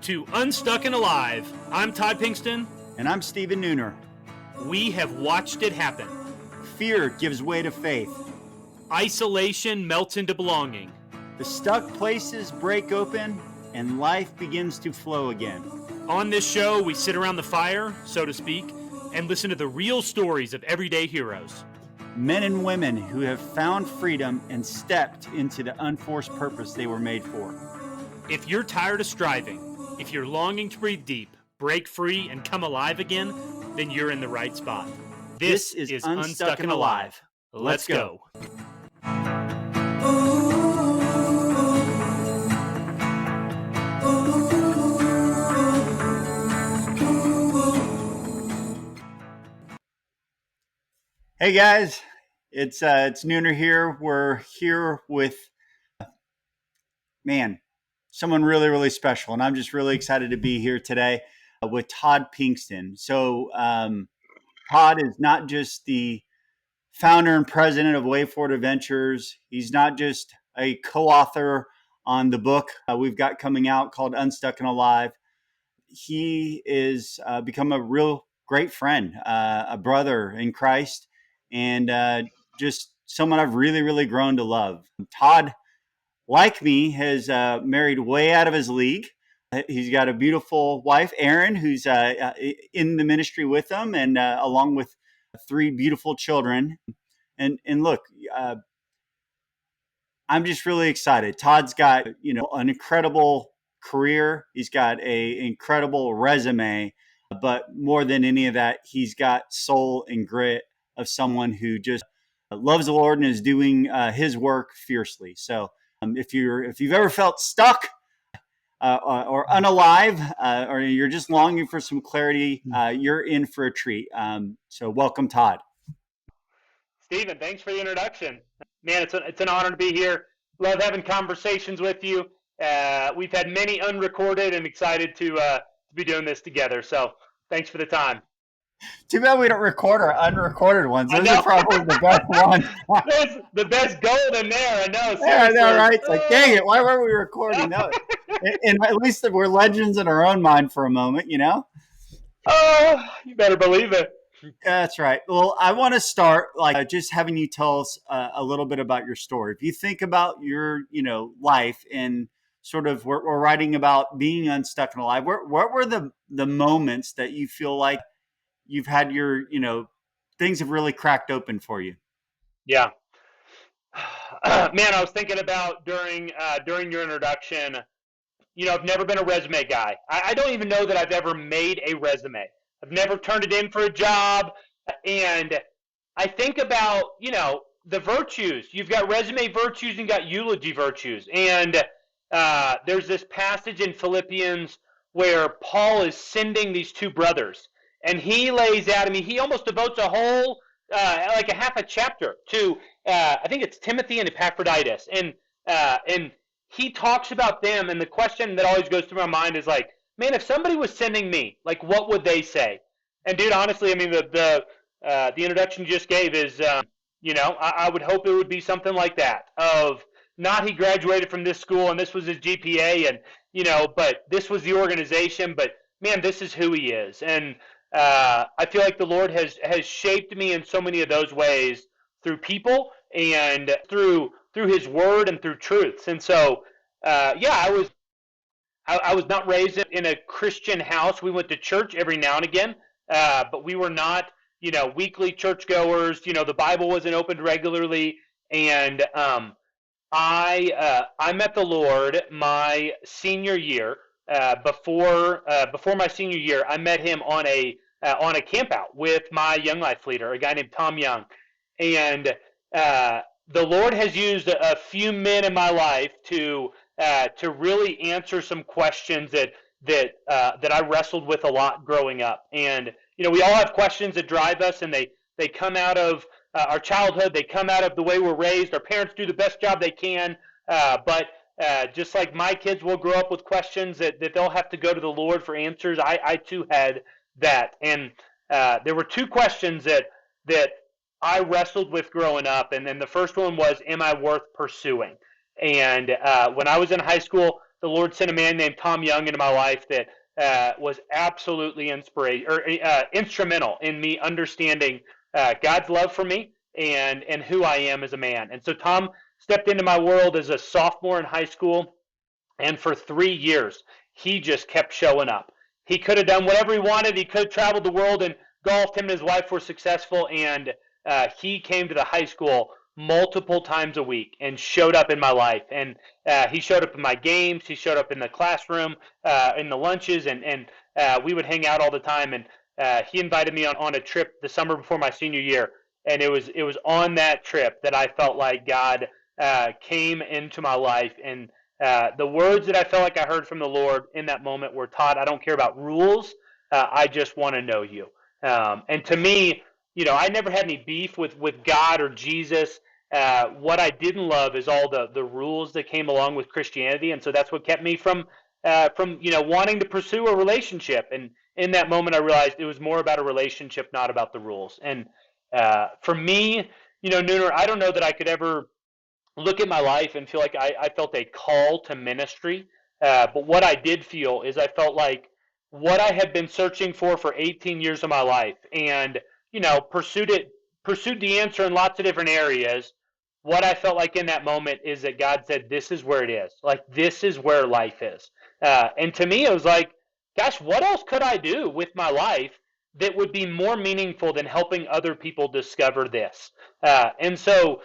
to Unstuck and Alive. I'm Todd Pinkston. And I'm Steven Nooner. We have watched it happen. Fear gives way to faith. Isolation melts into belonging. The stuck places break open and life begins to flow again. On this show, we sit around the fire, so to speak, and listen to the real stories of everyday heroes. Men and women who have found freedom and stepped into the unforced purpose they were made for. If you're tired of striving, if you're longing to breathe deep, break free, and come alive again, then you're in the right spot. This is Unstuck and Alive. Let's go. Hey guys, it's Nooner here. We're here with someone really, really special, and I'm just really excited to be here today with Todd Pinkston. So Todd is not just the founder and president of WayForward Adventures. He's not just a co-author on the book we've got coming out called Unstuck and Alive. He is become a real great friend, a brother in Christ, and just someone I've really, really grown to love. Todd, like me, has married way out of his league. He's got a beautiful wife, Erin, who's in the ministry with him, and along with 3 beautiful children. And look, I'm just really excited. Todd's got, an incredible career. He's got an incredible resume, but more than any of that, he's got soul and grit of someone who just loves the Lord and is doing his work fiercely. So if you've ever felt stuck or unalive, or you're just longing for some clarity, you're in for a treat. So welcome, Todd. Steven, thanks for the introduction. Man, it's an honor to be here. Love having conversations with you. We've had many unrecorded, and excited to be doing this together. So thanks for the time. Too bad we don't record our unrecorded ones. Those are probably the best ones. That's the best gold in there. I know. Seriously. Yeah, I know, right? It's like, dang it, why weren't we recording? No. And at least we're legends in our own mind for a moment, Oh, you better believe it. That's right. Well, I want to start just having you tell us a little bit about your story. If you think about your, life and sort of we're writing about being unstuck and alive, what were the moments that you feel like you've had your, things have really cracked open for you? Yeah. Man, I was thinking about during your introduction, I've never been a resume guy. I don't even know that I've ever made a resume. I've never turned it in for a job. And I think about, the virtues. You've got resume virtues and you've got eulogy virtues. And there's this passage in Philippians where Paul is sending these 2 brothers. And he lays out, he almost devotes a whole, like a half a chapter to, I think it's Timothy and Epaphroditus. And he talks about them, and the question that always goes through my mind is like, man, if somebody was sending me, like, what would they say? And dude, honestly, the introduction you just gave is, I would hope it would be something like that, of not he graduated from this school and this was his GPA and, but this was the organization, but man, this is who he is. And I feel like the Lord has shaped me in so many of those ways through people and through his word and through truths. And so, I was not raised in a Christian house. We went to church every now and again, but we were not, weekly churchgoers. The Bible wasn't opened regularly. And I met the Lord my senior year. Before my senior year, I met him on a camp out with my Young Life leader, a guy named Tom Young. And the Lord has used a few men in my life to really answer some questions that I wrestled with a lot growing up. And we all have questions that drive us, and they come out of our childhood. They come out of the way we're raised. Our parents do the best job they can, but just like my kids will grow up with questions that they'll have to go to the Lord for answers. I too had that, and there were 2 questions that I wrestled with growing up, and then the first one was, am I worth pursuing? And when I was in high school, the Lord sent a man named Tom Young into my life that was absolutely instrumental in me understanding God's love for me and who I am as a man. And so Tom stepped into my world as a sophomore in high school, and for 3 years, he just kept showing up. He could have done whatever he wanted. He could have traveled the world and golfed. Him and his wife were successful, and he came to the high school multiple times a week and showed up in my life. And he showed up in my games. He showed up in the classroom, in the lunches, and we would hang out all the time. And he invited me on a trip the summer before my senior year. And it was on that trip that I felt like God came into my life. And the words that I felt like I heard from the Lord in that moment were, Todd, I don't care about rules. I just want to know you. And to me, I never had any beef with God or Jesus. What I didn't love is all the rules that came along with Christianity. And so that's what kept me from wanting to pursue a relationship. And in that moment, I realized it was more about a relationship, not about the rules. And for me, Nooner, I don't know that I could ever look at my life and feel like I felt a call to ministry. But what I did feel is I felt like what I had been searching for 18 years of my life, and pursued the answer in lots of different areas. What I felt like in that moment is that God said, this is where it is. Like, this is where life is. And to me, it was like, gosh, what else could I do with my life that would be more meaningful than helping other people discover this? And so,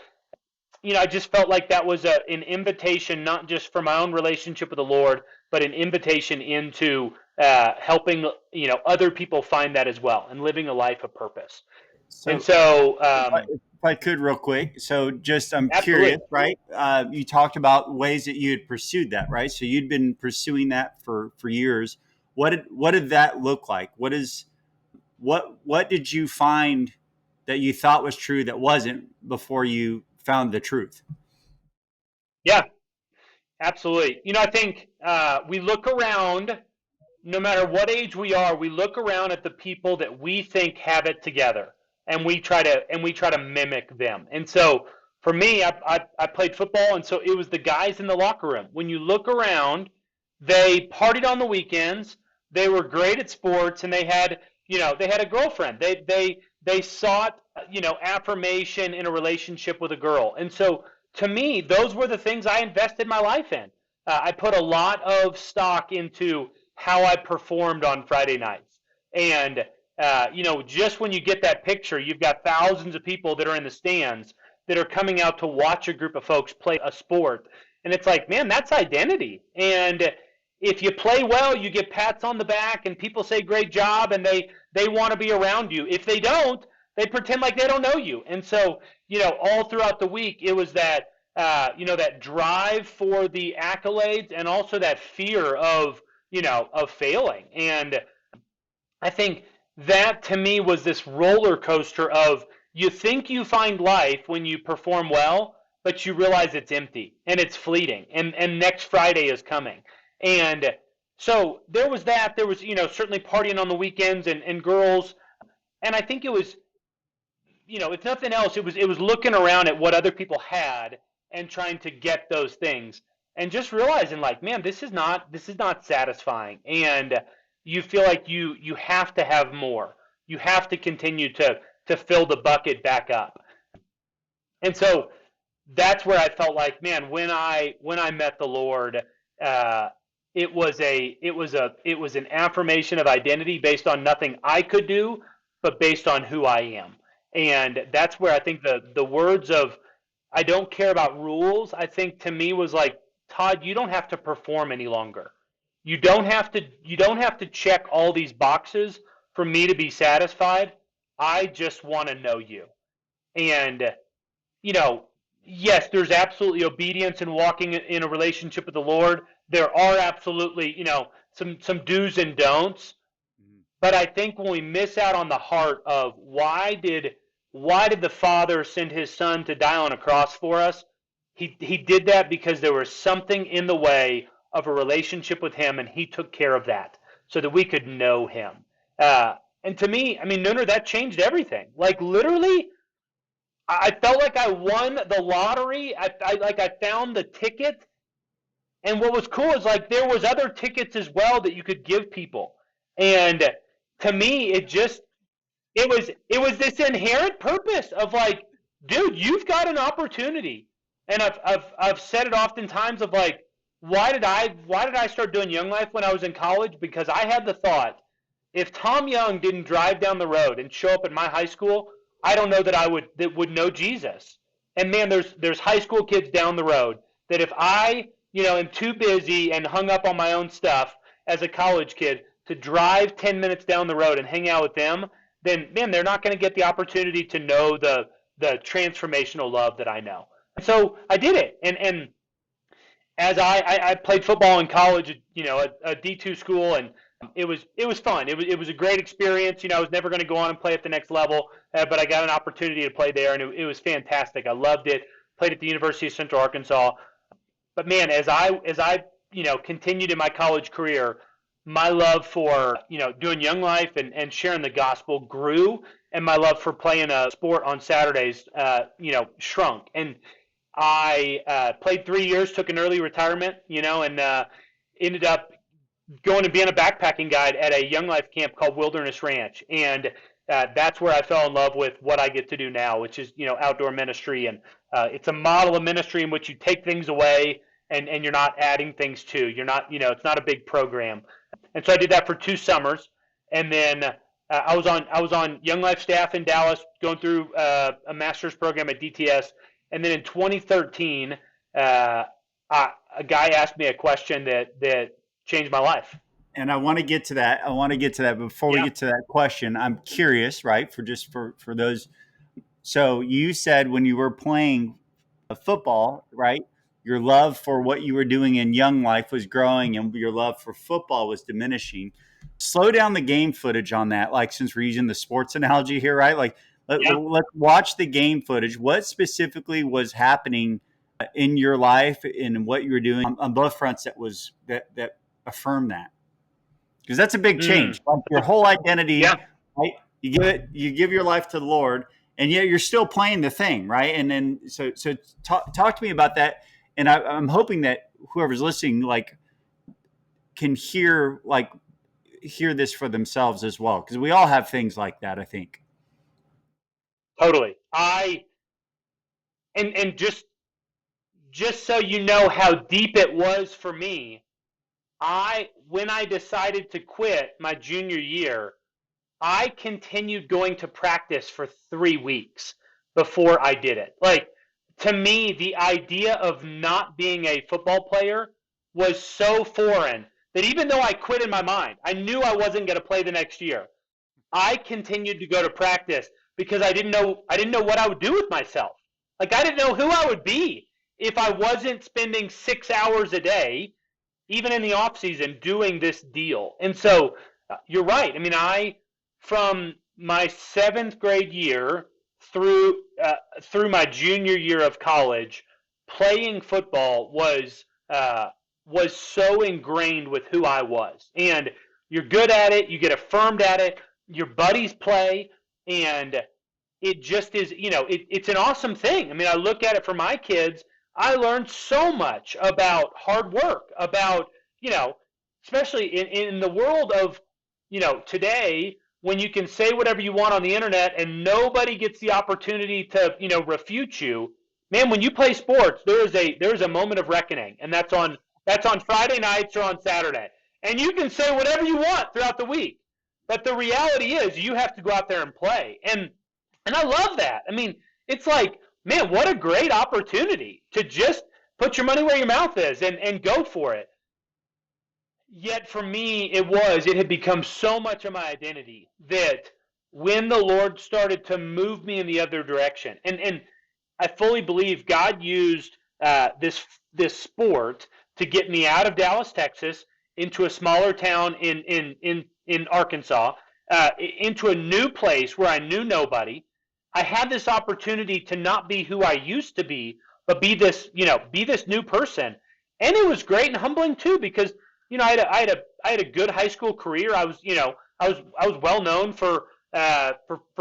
I just felt like that was an invitation, not just for my own relationship with the Lord, but an invitation into helping, other people find that as well and living a life of purpose. And so, if I could real quick. So I'm absolutely. curious, right? You talked about ways that you had pursued that, right? So you'd been pursuing that for years. What did that look like? What did you find that you thought was true that wasn't before you found the truth? Yeah, absolutely. I think we look around, no matter what age we are, we look around at the people that we think have it together, and we try to mimic them. And so for me, I played football, and so it was the guys in the locker room. When you look around, they partied on the weekends, they were great at sports, and they had a girlfriend. They sought affirmation in a relationship with a girl. And so to me, those were the things I invested my life in. I put a lot of stock into how I performed on Friday nights. And, just when you get that picture, you've got thousands of people that are in the stands that are coming out to watch a group of folks play a sport. And it's like, man, that's identity. And if you play well, you get pats on the back and people say great job, and they want to be around you. If they don't, they pretend like they don't know you. And so, all throughout the week, it was that, that drive for the accolades, and also that fear of failing. And I think that to me was this roller coaster of, you think you find life when you perform well, but you realize it's empty and it's fleeting, and next Friday is coming. And so there was that. There was, certainly partying on the weekends and girls. And I think it was, if nothing else, it was looking around at what other people had and trying to get those things, and just realizing, like, man, this is not satisfying. And you feel like you have to have more. You have to continue to fill the bucket back up. And so that's where I felt like, man, when I met the Lord, it was an affirmation of identity based on nothing I could do, but based on who I am. And that's where I think the words of, I don't care about rules, I think to me was like, Todd, you don't have to perform any longer. You don't have to check all these boxes for me to be satisfied. I just want to know you. And yes, there's absolutely obedience in walking in a relationship with the Lord. There are absolutely, some do's and don'ts. But I think when we miss out on the heart of why did the Father send his Son to die on a cross for us? He did that because there was something in the way of a relationship with him, and he took care of that so that we could know him. And to me, Nooner, that changed everything. Like, literally, I felt like I won the lottery. I found the ticket, And what was cool is like there was other tickets as well that you could give people. And to me, it was this inherent purpose of like, dude, you've got an opportunity. And I've said it oftentimes of like, why did I start doing Young Life when I was in college? Because I had the thought, if Tom Young didn't drive down the road and show up at my high school, I don't know that would know Jesus. And man, there's high school kids down the road that if I, am too busy and hung up on my own stuff as a college kid to drive 10 minutes down the road and hang out with them, then man, they're not going to get the opportunity to know the transformational love that I know. And so I did it. And as I played football in college, a D2 school, and it was fun. It was a great experience. I was never going to go on and play at the next level, but I got an opportunity to play there, and it was fantastic. I loved it. Played at the University of Central Arkansas. But man, as I continued in my college career, my love for doing Young Life and sharing the gospel grew, and my love for playing a sport on Saturdays shrunk. And I played 3 years, took an early retirement, and ended up going and being a backpacking guide at a Young Life camp called Wilderness Ranch. And that's where I fell in love with what I get to do now, which is, outdoor ministry. And it's a model of ministry in which you take things away and you're not adding things to. You're not, it's not a big program. And so I did that for 2 summers. And then I was on Young Life staff in Dallas, going through a master's program at DTS. And then in 2013, a guy asked me a question that changed my life. And I want to get to that. Before we get to that question, I'm curious, right? For those. So you said when you were playing football, right? Your love for what you were doing in Young Life was growing and your love for football was diminishing. Slow down the game footage on that. Like, since we're using the sports analogy here, right? Like, let's watch the game footage. What specifically was happening in your life and what you were doing on both fronts that affirm that? Because that's a big change. Like your whole identity, right? You give your life to the Lord, and yet you're still playing the thing, right? And then so talk to me about that. And I'm hoping that whoever's listening, like, can hear this for themselves as well, because we all have things like that, I think. Totally. And just so you know how deep it was for me, when I decided to quit my junior year, I continued going to practice for 3 weeks before I did it. Like, to me, the idea of not being a football player was so foreign that even though I quit in my mind, I knew I wasn't going to play the next year. I continued to go to practice because I didn't know what I would do with myself. Like, I didn't know who I would be if I wasn't spending 6 hours a day, even in the off season, doing this deal. And so you're right. I mean, from my 7th grade year through my junior year of college, playing football was so ingrained with who I was. And you're good at it. You get affirmed at it. Your buddies play, and it just is, it's an awesome thing. I mean, I look at it for my kids. I learned so much about hard work, about, especially in the world of, today, when you can say whatever you want on the internet and nobody gets the opportunity to, refute you. Man, when you play sports, there is a moment of reckoning, and that's on Friday nights or on Saturday. And you can say whatever you want throughout the week. But the reality is you have to go out there and play. And I love that. I mean, it's like, man, what a great opportunity to just put your money where your mouth is and go for it. Yet for me, it had become so much of my identity that when the Lord started to move me in the other direction, and I fully believe God used this sport to get me out of Dallas, Texas, into a smaller town in Arkansas, into a new place where I knew nobody. I had this opportunity to not be who I used to be, but be this new person. And it was great and humbling too, because I had a good high school career. I was well known for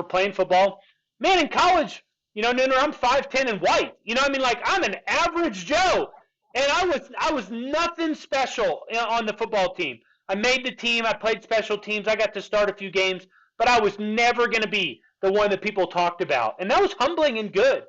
playing football. Man, in college, Nooner, I'm 5'10" and white. I'm an average Joe. And I was nothing special on the football team. I made the team. I played special teams. I got to start a few games, but I was never going to be the one that people talked about. And that was humbling and good,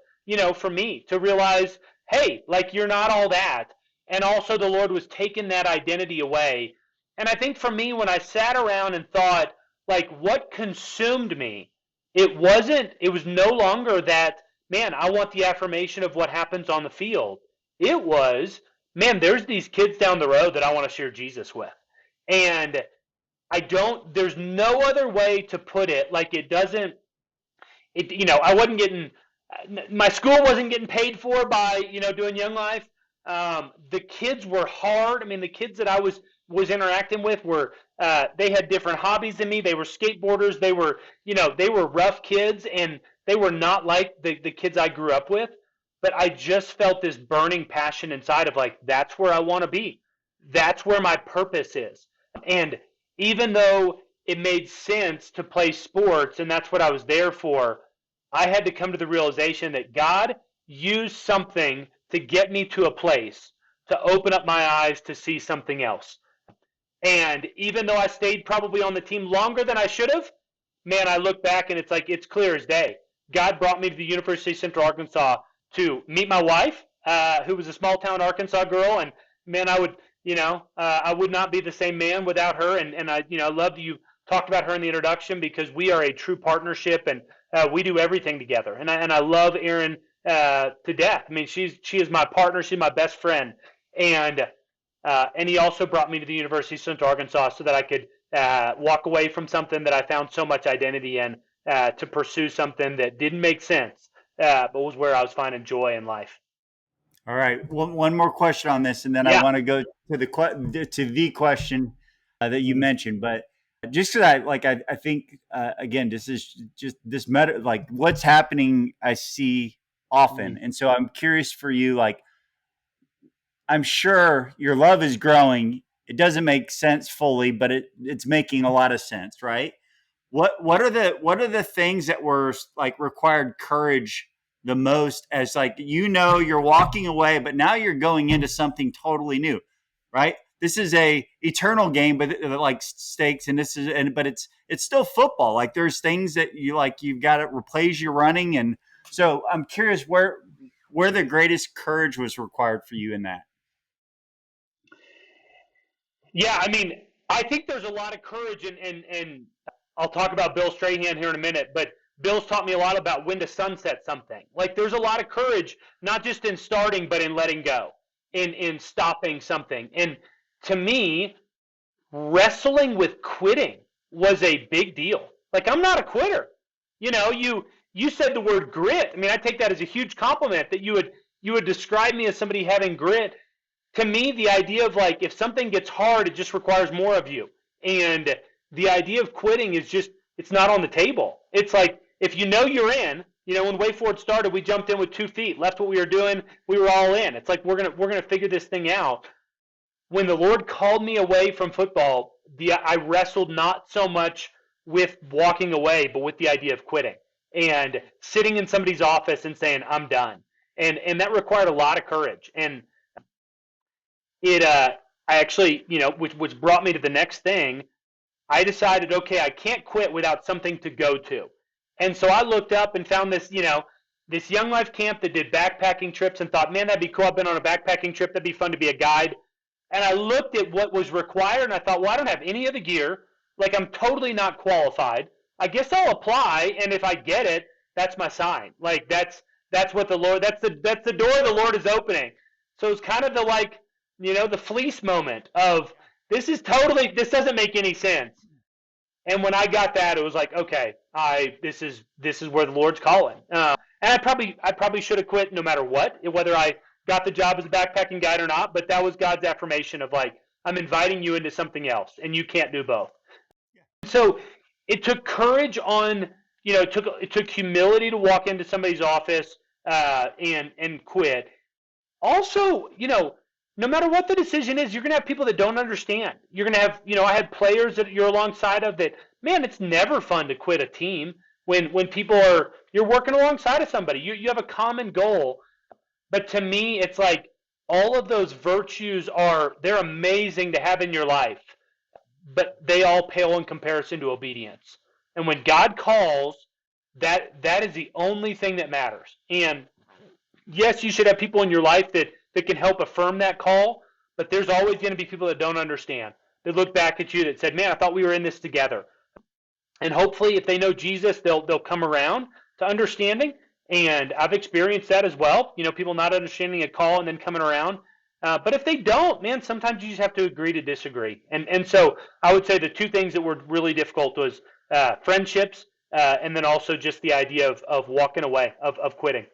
for me to realize, hey, like you're not all that. And also the Lord was taking that identity away. And I think for me, when I sat around and thought, like, what consumed me, it was no longer that, man, I want the affirmation of what happens on the field. It was, man, there's these kids down the road that I want to share Jesus with. And there's no other way to put it. Like I wasn't getting, my school wasn't getting paid for by, doing Young Life. The kids were hard. I mean, the kids that I was interacting with were, they had different hobbies than me. They were skateboarders. They were rough kids, and they were not like the kids I grew up with. But I just felt this burning passion inside of like, that's where I want to be. That's where my purpose is. And even though it made sense to play sports and that's what I was there for, I had to come to the realization that God used something to get me to a place to open up my eyes to see something else. And even though I stayed probably on the team longer than I should have, man, I look back and it's like, it's clear as day. God brought me to the University of Central Arkansas to meet my wife, who was a small town Arkansas girl. And man, I would not be the same man without her. And I love that you talked about her in the introduction, because we are a true partnership, and we do everything together. And I love Erin to death. I mean, she is my partner. She's my best friend. And he also brought me to the University of Central Arkansas so that I could walk away from something that I found so much identity in, to pursue something that didn't make sense, but was where I was finding joy in life. All right. One more question on this, and then I want to go to the question that you mentioned. But just because I think again, this is just this like what's happening I see often, and so I'm curious for you. Like, I'm sure your love is growing. It doesn't make sense fully, but it's making a lot of sense, right? What are the things that were like required courage the most, as like, you're walking away, but now you're going into something totally new, right? This is a eternal game, but like stakes, and but it's still football. Like there's things that you've got to replace your running. And so I'm curious where the greatest courage was required for you in that. Yeah, I mean, I think there's a lot of courage, and I'll talk about Bill Strahan here in a minute, but Bill's taught me a lot about when to sunset something. Like there's a lot of courage, not just in starting, but in letting go, in stopping something. And to me, wrestling with quitting was a big deal. Like, I'm not a quitter. You said the word grit. I mean, I take that as a huge compliment that you would describe me as somebody having grit. To me, the idea of like, if something gets hard, it just requires more of you. And the idea of quitting is just, it's not on the table. It's like, if you're in, when WayForward started, we jumped in with 2 feet, left what we were doing, we were all in. It's like, we're gonna figure this thing out. When the Lord called me away from football, I wrestled not so much with walking away, but with the idea of quitting and sitting in somebody's office and saying, I'm done. And that required a lot of courage. And I actually, which brought me to the next thing. I decided, okay, I can't quit without something to go to. And so I looked up and found this, this Young Life camp that did backpacking trips, and thought, man, that'd be cool. I've been on a backpacking trip. That'd be fun to be a guide. And I looked at what was required, and I thought, well, I don't have any of the gear. Like, I'm totally not qualified. I guess I'll apply, and if I get it, that's my sign. Like, that's what the Lord, that's the door the Lord is opening. So it's kind of the fleece moment of, this doesn't make any sense. And when I got that, it was like, okay, this is where the Lord's calling. And I probably should have quit no matter what, whether I got the job as a backpacking guide or not. But that was God's affirmation of like, I'm inviting you into something else, and you can't do both. Yeah. So it took courage on, it took humility to walk into somebody's office and quit. Also, no matter what the decision is, you're going to have people that don't understand. You're going to have, I had players that you're alongside of that, man, it's never fun to quit a team when you're working alongside of somebody. You have a common goal. But to me, it's like, all of those virtues they're amazing to have in your life, but they all pale in comparison to obedience. And when God calls, that is the only thing that matters. And yes, you should have people in your life that can help affirm that call, but there's always going to be people that don't understand. That look back at you that said, "Man, I thought we were in this together." And hopefully, if they know Jesus, they'll come around to understanding. And I've experienced that as well. People not understanding a call and then coming around. But if they don't, man, sometimes you just have to agree to disagree. And so I would say the two things that were really difficult was friendships, and then also just the idea of walking away, of quitting.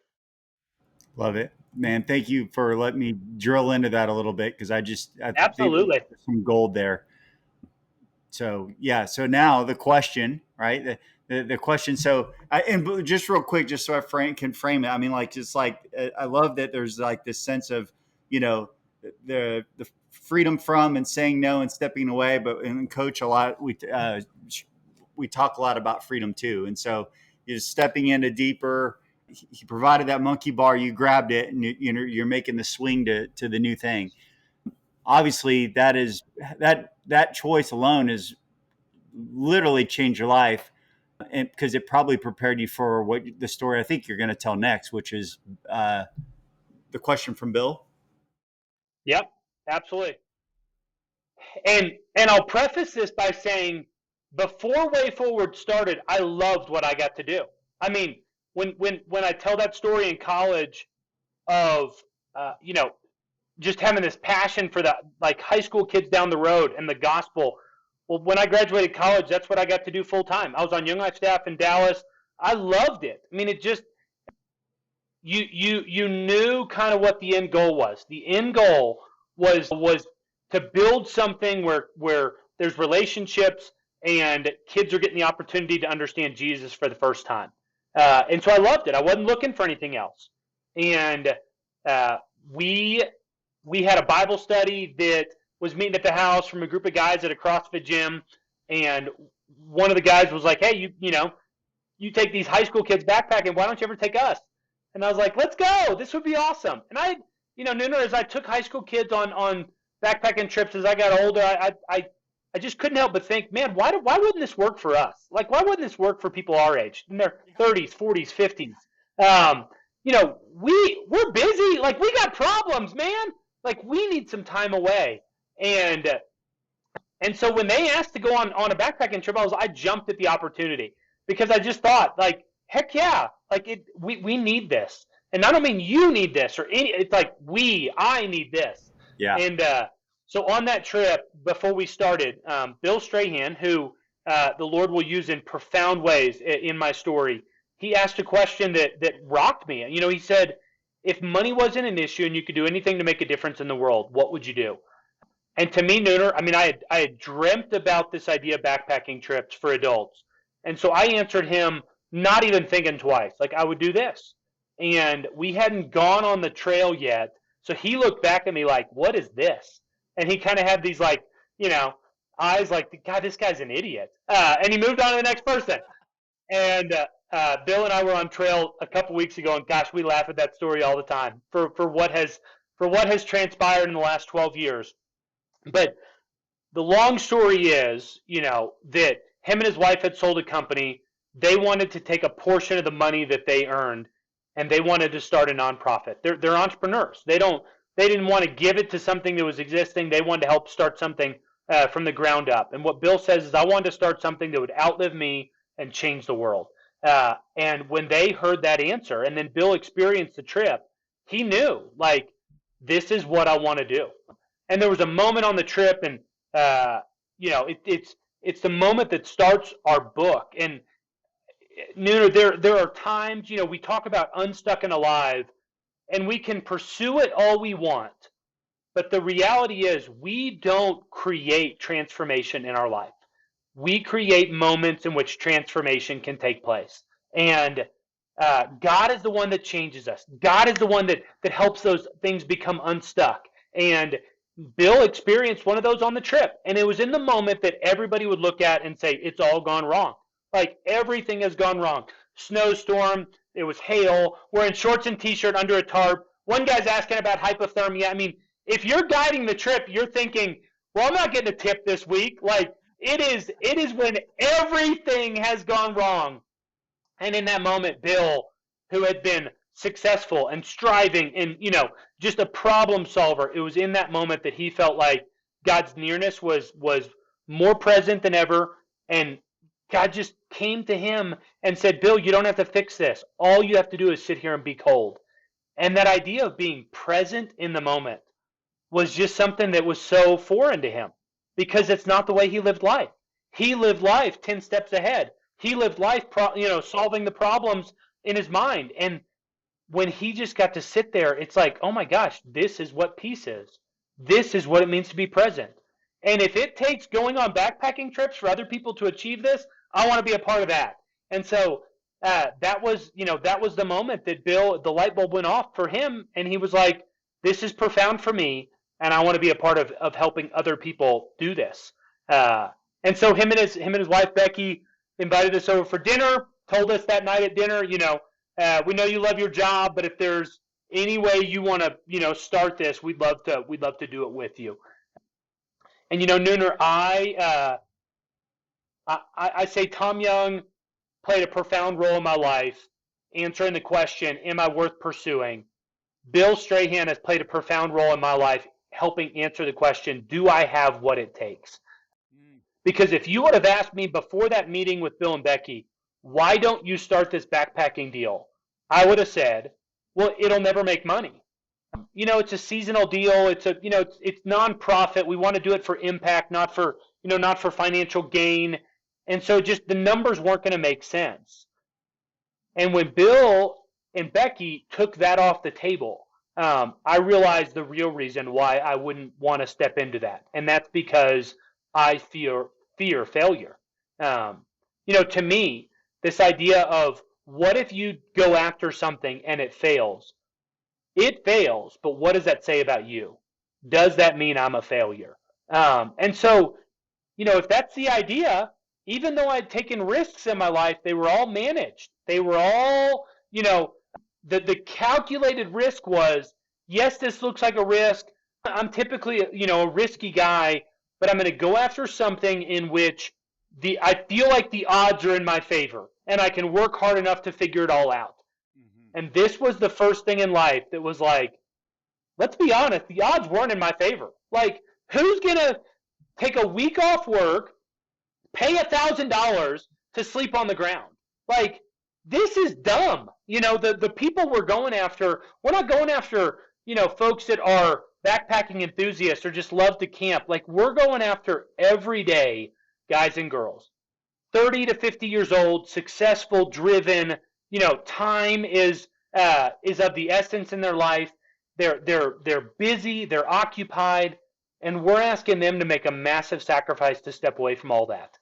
Love it, man. Thank you for letting me drill into that a little bit, because I Absolutely. think there's some gold there. So yeah. So now the question, right? The question. So and just real quick, just so I can frame it. I mean, I love that there's like this sense of, the freedom from and saying no and stepping away. But in Coach, a lot we talk a lot about freedom too. And so you're stepping into deeper. He provided that monkey bar, you grabbed it, and you're making the swing to the new thing. Obviously, that choice alone is literally changed your life, and because it probably prepared you for what the story I think you're going to tell next, which is the question from Bill. Yep, absolutely. And I'll preface this by saying, before WayForward started, I loved what I got to do. I mean, when I tell that story in college of just having this passion for the like high school kids down the road and the gospel. Well, when I graduated college, that's what I got to do full time. I was on Young Life staff in Dallas. I loved it. I mean, it just you knew kind of what the end goal was. The end goal was to build something where there's relationships and kids are getting the opportunity to understand Jesus for the first time. And so I loved it. I wasn't looking for anything else. And we had a Bible study that was meeting at the house from a group of guys at a CrossFit gym. And one of the guys was like, "Hey, you take these high school kids backpacking. Why don't you ever take us?" And I was like, "Let's go. This would be awesome." And Nooner, as I took high school kids on backpacking trips as I got older, I just couldn't help but think, man, why wouldn't this work for us? Like, why wouldn't this work for people our age, in their 30s, 40s, 50s? We're busy. Like, we got problems, man. Like, we need some time away. And so when they asked to go on a backpacking trip, I jumped at the opportunity, because I just thought, like, heck yeah, like we need this. And I don't mean you need this or any. It's like I need this. Yeah. And so on that trip, before we started, Bill Strahan, who the Lord will use in profound ways in my story, he asked a question that rocked me. He said, "If money wasn't an issue and you could do anything to make a difference in the world, what would you do?" And to me, Nooner, I mean, I had dreamt about this idea of backpacking trips for adults. And so I answered him, not even thinking twice, like, I would do this. And we hadn't gone on the trail yet. So he looked back at me like, "What is this?" And he kind of had these eyes like, "God, this guy's an idiot." And he moved on to the next person. And Bill and I were on trail a couple weeks ago, and gosh, we laugh at that story all the time for what has transpired in the last 12 years. But the long story is, that him and his wife had sold a company. They wanted to take a portion of the money that they earned, and they wanted to start a nonprofit. They're entrepreneurs. They didn't want to give it to something that was existing. They wanted to help start something from the ground up. And what Bill says is, "I wanted to start something that would outlive me and change the world." And when they heard that answer, and then Bill experienced the trip, he knew, like, this is what I want to do. And there was a moment on the trip, and it's the moment that starts our book. And there are times, we talk about Unstuck and Alive, and we can pursue it all we want. But the reality is, we don't create transformation in our life. We create moments in which transformation can take place. And God is the one that changes us. God is the one that helps those things become unstuck. And Bill experienced one of those on the trip. And it was in the moment that everybody would look at and say, "It's all gone wrong." Like, everything has gone wrong. Snowstorm, it was hail, we're in shorts and t-shirt under a tarp, One guy's asking about hypothermia. I mean, if you're guiding the trip, you're thinking, well, I'm not getting a tip this week. Like, it is when everything has gone wrong. And in that moment, Bill, who had been successful and striving and, just a problem solver, it was in that moment that he felt like God's nearness was more present than ever. And God just came to him and said, Bill, you don't have to fix this. All you have to do is sit here and be cold. And that idea of being present in the moment was just something that was so foreign to him because it's not the way he lived life. He lived life 10 steps ahead. He lived life, solving the problems in his mind. And when he just got to sit there, it's like, oh my gosh, this is what peace is. This is what it means to be present. And if it takes going on backpacking trips for other people to achieve this, I want to be a part of that. And so that was the moment that the light bulb went off for him. And he was like, this is profound for me. And I want to be a part of helping other people do this. And so him and his wife, Becky, invited us over for dinner, told us that night at dinner, we know you love your job, but if there's any way you want to, start this, we'd love to do it with you. And, Nooner, I say Tom Young played a profound role in my life, answering the question, am I worth pursuing? Bill Strahan has played a profound role in my life, helping answer the question, do I have what it takes? Because if you would have asked me before that meeting with Bill and Becky, why don't you start this backpacking deal? I would have said, well, it'll never make money. It's a seasonal deal. It's nonprofit. We want to do it for impact, not for financial gain. And so just the numbers weren't going to make sense. And when Bill and Becky took that off the table, I realized the real reason why I wouldn't want to step into that. And that's because I fear failure. To me, this idea of what if you go after something and it fails? It fails, but what does that say about you? Does that mean I'm a failure? And so, if that's the idea, even though I'd taken risks in my life, they were all managed. They were all, the calculated risk was, yes, this looks like a risk. I'm typically, a risky guy, but I'm going to go after something in which I feel like the odds are in my favor and I can work hard enough to figure it all out. Mm-hmm. And this was the first thing in life that was like, let's be honest, the odds weren't in my favor. Like, who's going to take a week off work, pay $1,000 to sleep on the ground? Like, this is dumb. The people we're going after, we're not going after, folks that are backpacking enthusiasts or just love to camp. Like, we're going after everyday guys and girls, 30 to 50 years old, successful, driven. Time is of the essence in their life. They're busy, they're occupied, and we're asking them to make a massive sacrifice to step away from all that.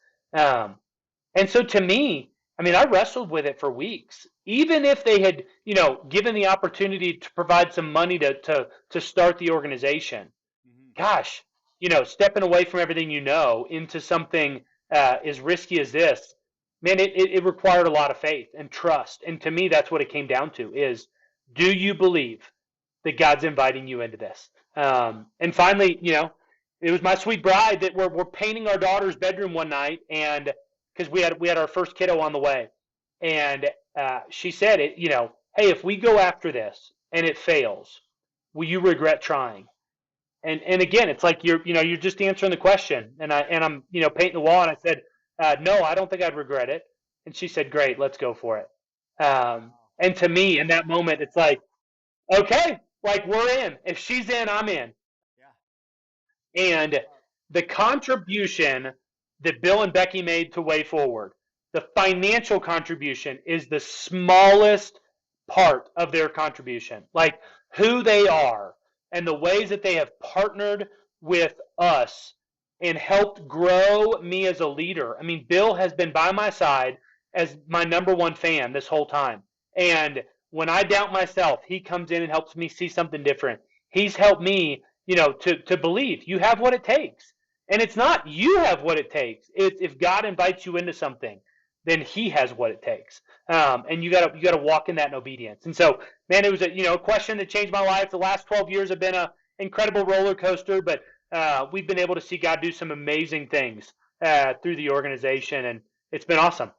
And so to me, I wrestled with it for weeks. Even if they had, given the opportunity to provide some money to start the organization, gosh, stepping away from everything into something as risky as this, man, it required a lot of faith and trust. And to me, that's what it came down to is, do you believe that God's inviting you into this? And finally, it was my sweet bride that we're painting our daughter's bedroom one night, and because we had our first kiddo on the way, and she said, hey, if we go after this and it fails, will you regret trying? And again, it's like you're just answering the question, and I'm painting the wall, and I said, no, I don't think I'd regret it. And she said, great, let's go for it. And to me, in that moment, it's like, okay, like we're in. If she's in, I'm in. Yeah. And the contribution that Bill and Becky made to WayForward, the financial contribution is the smallest part of their contribution. Like who they are and the ways that they have partnered with us and helped grow me as a leader. Bill has been by my side as my number one fan this whole time. And when I doubt myself, he comes in and helps me see something different. He's helped me, to believe you have what it takes. And it's not you have what it takes. It's if God invites you into something, then he has what it takes. And you gotta walk in that in obedience. And so, man, it was a question that changed my life. The last 12 years have been a incredible roller coaster, but we've been able to see God do some amazing things through the organization, and it's been awesome.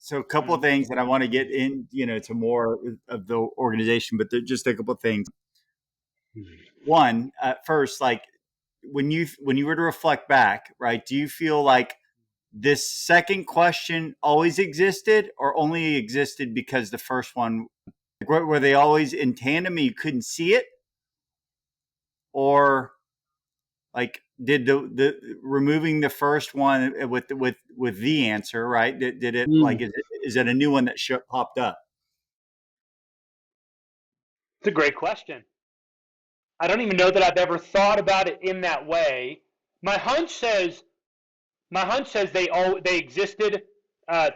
So a couple of things that I want to get in, to more of the organization, but just a couple of things. One, first, like when you were to reflect back, right? Do you feel like this second question always existed, or only existed because the first one, were they always in tandem and you couldn't see it, or like did the removing the first one with the answer, right? Did it like is it a new one that popped up? It's a great question. I don't even know that I've ever thought about it in that way. My hunch says they existed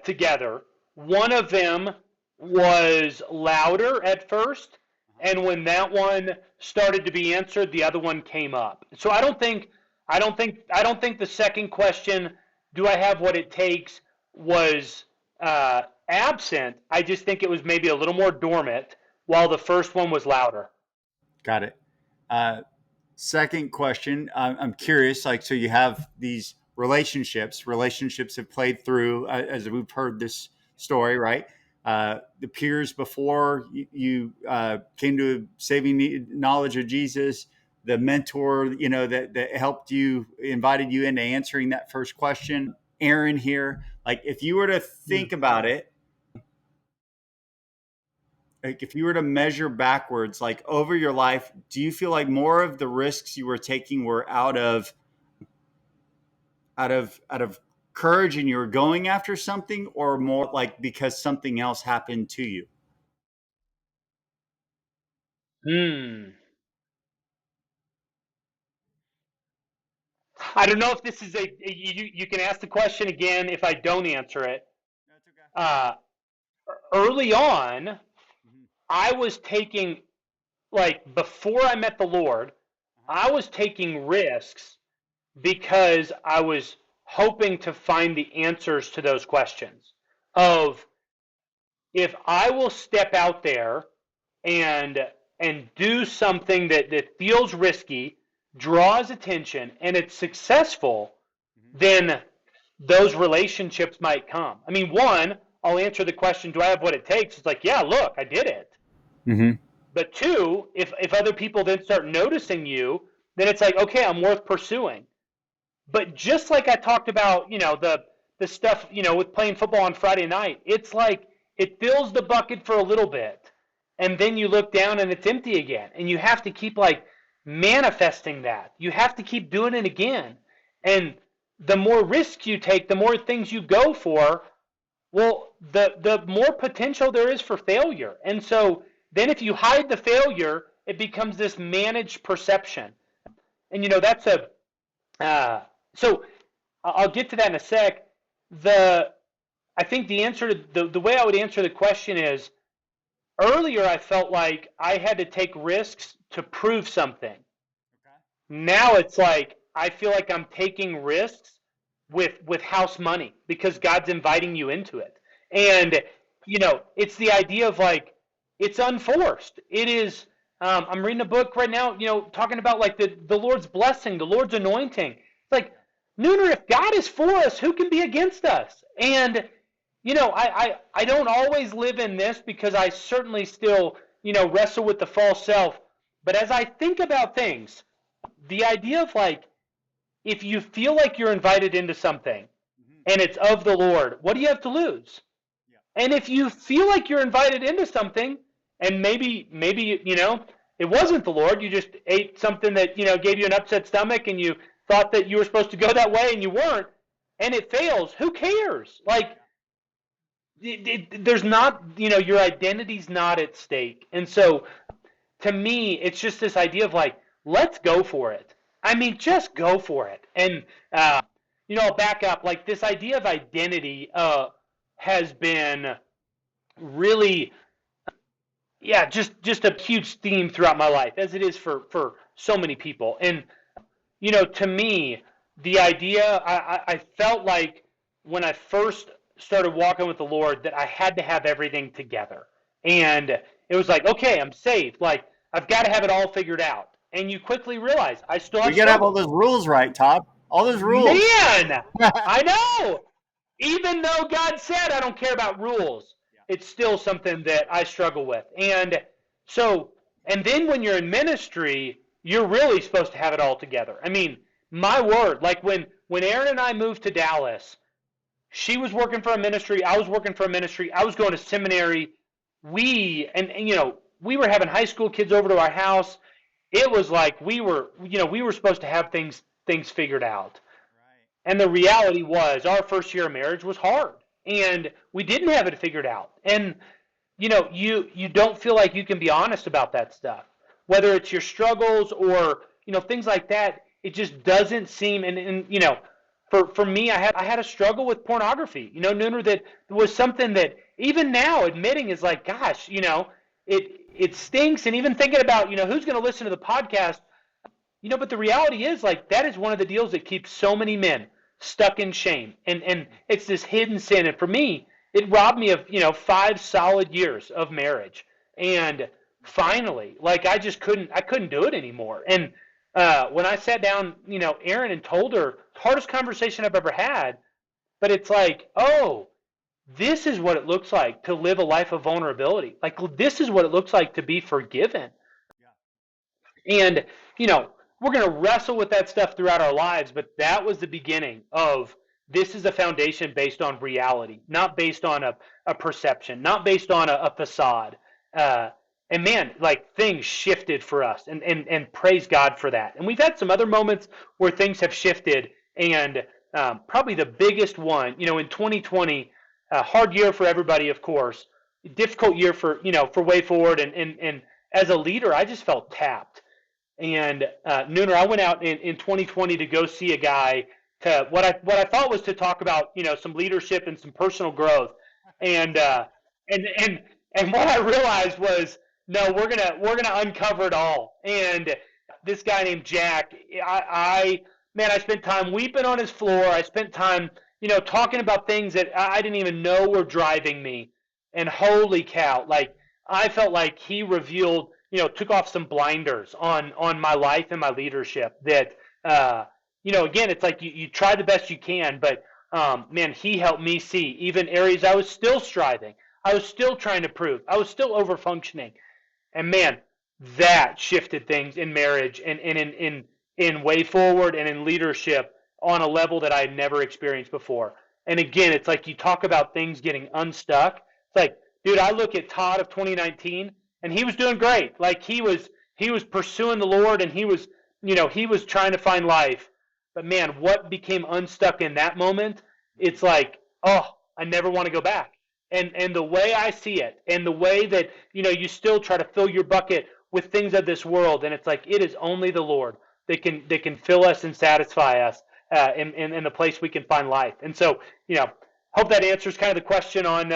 together. One of them was louder at first, and when that one started to be answered, the other one came up. So I don't think the second question, do I have what it takes, was absent. I just think it was maybe a little more dormant, while the first one was louder. Got it. Second question, I'm curious, like, so you have these relationships have played through, as we've heard this story, right? The peers before you came to saving knowledge of Jesus, the mentor, that helped you, invited you into answering that first question, Erin here. Like, if you were to think about it, like if you were to measure backwards, like over your life, do you feel like more of the risks you were taking were out of courage and you were going after something, or more like because something else happened to you? I don't know if this is you can ask the question again if I don't answer it. That's okay. Early on, I was taking, like, before I met the Lord, I was taking risks because I was hoping to find the answers to those questions of, if I will step out there and do something that feels risky, draws attention, and it's successful, then those relationships might come. I mean, one, I'll answer the question, do I have what it takes? It's like, yeah, look, I did it. Mm-hmm. But two, if other people then start noticing you, then it's like, okay, I'm worth pursuing. But just like I talked about, the stuff, with playing football on Friday night, it's like it fills the bucket for a little bit, and then you look down and it's empty again. And you have to keep, like, manifesting that. You have to keep doing it again. And the more risks you take, the more things you go for, well, the more potential there is for failure. And so then if you hide the failure, it becomes this managed perception. And, that's so I'll get to that in a sec. I think the answer to the way I would answer the question is, earlier I felt like I had to take risks to prove something. Okay. Now it's like I feel like I'm taking risks with house money because God's inviting you into it. And, it's the idea of, like, it's unforced. It is, I'm reading a book right now, talking about, like, the Lord's blessing, the Lord's anointing. It's like, Nooner, if God is for us, who can be against us? And, I don't always live in this because I certainly still, wrestle with the false self. But as I think about things, the idea of, like, if you feel like you're invited into something and it's of the Lord, what do you have to lose? Yeah. And if you feel like you're invited into something and maybe it wasn't the Lord, you just ate something that, gave you an upset stomach and you thought that you were supposed to go that way and you weren't, and it fails, who cares? Like, there's not, your identity's not at stake. And so to me, it's just this idea of, like, let's go for it. I mean, just go for it. And, I'll back up. Like, this idea of identity has been really, just a huge theme throughout my life, as it is for so many people. And, to me, the idea, I felt like when I first started walking with the Lord that I had to have everything together. And it was like, okay, I'm saved. Like, I've got to have it all figured out. And you quickly realize I still You have got to have all struggles. those rules right, Todd. All those rules. Man, I know. Even though God said I don't care about rules, it's still something that I struggle with. And so, and then when you're in ministry, you're really supposed to have it all together. I mean, my word, like when Erin and I moved to Dallas, she was working for a ministry, I was working for a ministry, I was going to seminary. And we were having high school kids over to our house. It was like we were supposed to have things figured out. And the reality was our first year of marriage was hard and we didn't have it figured out. And you don't feel like you can be honest about that stuff, whether it's your struggles or things like that. It just doesn't seem. And for me, I had a struggle with pornography. Nooner, that was something that even now admitting is like, gosh, it stinks. And even thinking about who's going to listen to the podcast. But the reality is, like, that is one of the deals that keeps so many men stuck in shame, and it's this hidden sin. And for me, it robbed me of 5 solid years of marriage. And finally, like, I couldn't do it anymore. And when I sat down, Erin, and told her, hardest conversation I've ever had, but it's like, oh, this is what it looks like to live a life of vulnerability. Like, this is what it looks like to be forgiven. And, we're going to wrestle with that stuff throughout our lives, but that was the beginning of this is a foundation based on reality, not based on a perception, not based on a facade. And man, like, things shifted for us, and praise God for that. And we've had some other moments where things have shifted, and probably the biggest one, in 2020, a hard year for everybody, of course, difficult year for WayForward, and as a leader, I just felt tapped. And Nooner, I went out in 2020 to go see a guy to what I thought was to talk about some leadership and some personal growth, and what I realized was, no, we're gonna uncover it all. And this guy named Jack, I spent time weeping on his floor. I spent time talking about things that I didn't even know were driving me. And holy cow, like, I felt like he revealed, took off some blinders on my life and my leadership that, again, it's like you try the best you can, but man, he helped me see even areas I was still striving. I was still trying to prove. I was still over functioning. And man, that shifted things in marriage and in WayForward and in leadership on a level that I had never experienced before. And again, it's like you talk about things getting unstuck. It's like, dude, I look at Todd of 2019, and he was doing great. Like, he was pursuing the Lord, and he was trying to find life. But man, what became unstuck in that moment? It's like, oh, I never want to go back. And the way I see it, and the way that you still try to fill your bucket with things of this world, and it's like, it is only the Lord that can fill us and satisfy us in the place we can find life. And so, hope that answers kind of the question on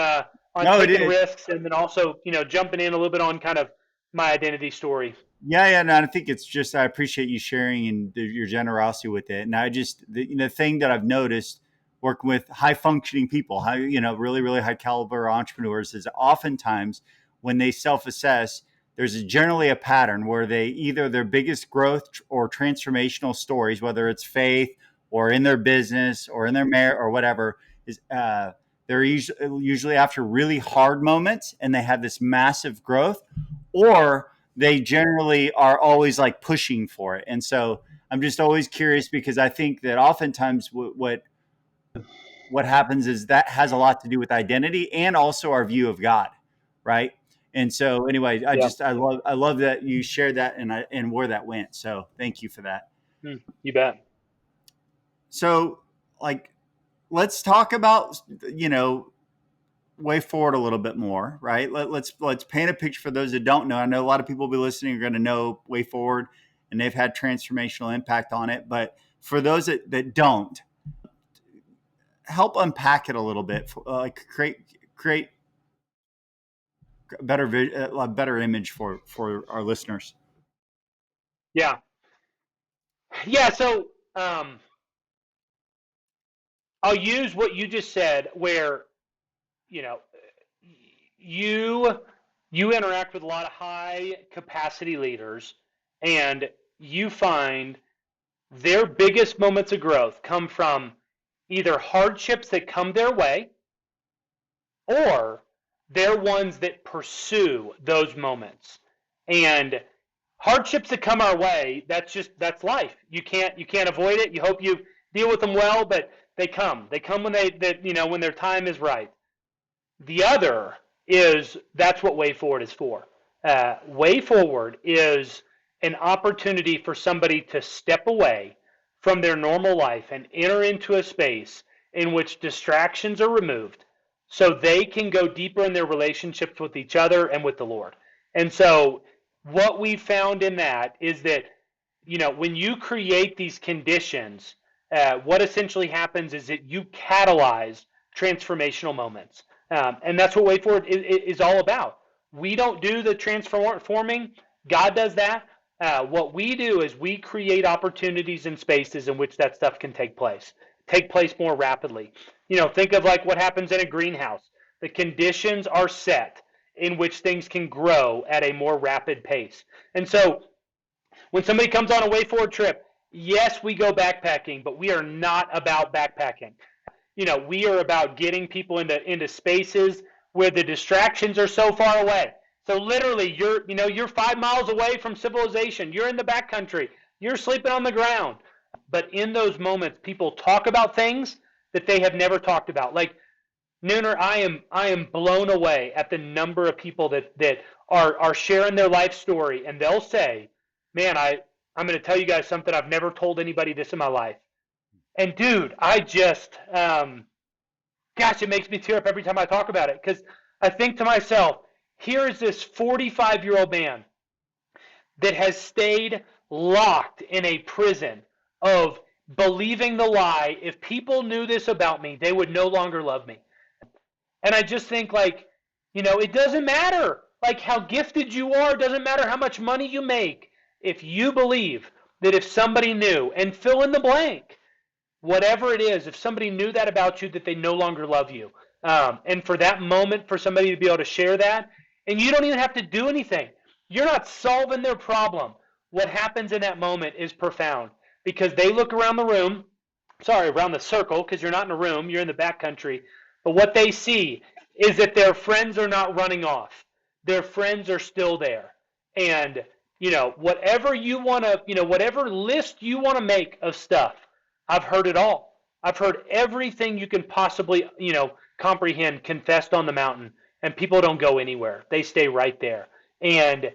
taking risks, and then also jumping in a little bit on kind of my identity story. Yeah, no, I think it's just, I appreciate you sharing and your generosity with it. And I just, the thing that I've noticed working with high functioning people, really, really high caliber entrepreneurs, is oftentimes when they self-assess, there's generally a pattern where they either their biggest growth or transformational stories, whether it's faith or in their business or in their marriage or whatever, is they're usually after really hard moments and they have this massive growth, or they generally are always like pushing for it. And so I'm just always curious, because I think that oftentimes what happens is that has a lot to do with identity and also our view of God, right? And so anyway, I love that you shared that and where that went. So thank you for that. You bet. So, like, let's talk about WayForward a little bit more, right? Let's paint a picture for those that don't know. I know a lot of people will be listening are going to know WayForward, and they've had transformational impact on it. But for those that don't, help unpack it a little bit, like create a better image for our listeners. Yeah. So I'll use what you just said, where you know, you you interact with a lot of high capacity leaders, and you find their biggest moments of growth come from either hardships that come their way, or they're ones that pursue those moments. And hardships that come our way, that's life. You can't avoid it. You hope you deal with them well, but they come. They come when when their time is right. The other is that's what WayForward is for. WayForward is an opportunity for somebody to step away from their normal life and enter into a space in which distractions are removed so they can go deeper in their relationships with each other and with the Lord. And so what we found in that is that, when you create these conditions, what essentially happens is that you catalyze transformational moments. And that's what WayForward is all about. We don't do the transforming. God does that. What we do is we create opportunities and spaces in which that stuff can take place more rapidly. Think of like what happens in a greenhouse. The conditions are set in which things can grow at a more rapid pace. And so when somebody comes on a WayForward trip, yes, we go backpacking, but we are not about backpacking. We are about getting people into spaces where the distractions are so far away. So literally, you're 5 miles away from civilization. You're in the backcountry. You're sleeping on the ground. But in those moments, people talk about things that they have never talked about. Like, Nooner, I am blown away at the number of people that are sharing their life story, and they'll say, "Man, I'm going to tell you guys something. I've never told anybody this in my life." And dude, I just, gosh, it makes me tear up every time I talk about it, because I think to myself, here is this 45-year-old man that has stayed locked in a prison of believing the lie, if people knew this about me, they would no longer love me. And I just think, like, it doesn't matter like how gifted you are, it doesn't matter how much money you make. If you believe that if somebody knew, and fill in the blank, whatever it is, if somebody knew that about you, that they no longer love you. And for that moment, for somebody to be able to share that, and you don't even have to do anything. You're not solving their problem. What happens in that moment is profound, because they look around the circle, because you're not in a room, you're in the backcountry. But what they see is that their friends are not running off. Their friends are still there. And, whatever you want to, whatever list you want to make of stuff, I've heard it all. I've heard everything you can possibly, comprehend confessed on the mountain, and people don't go anywhere. They stay right there. And it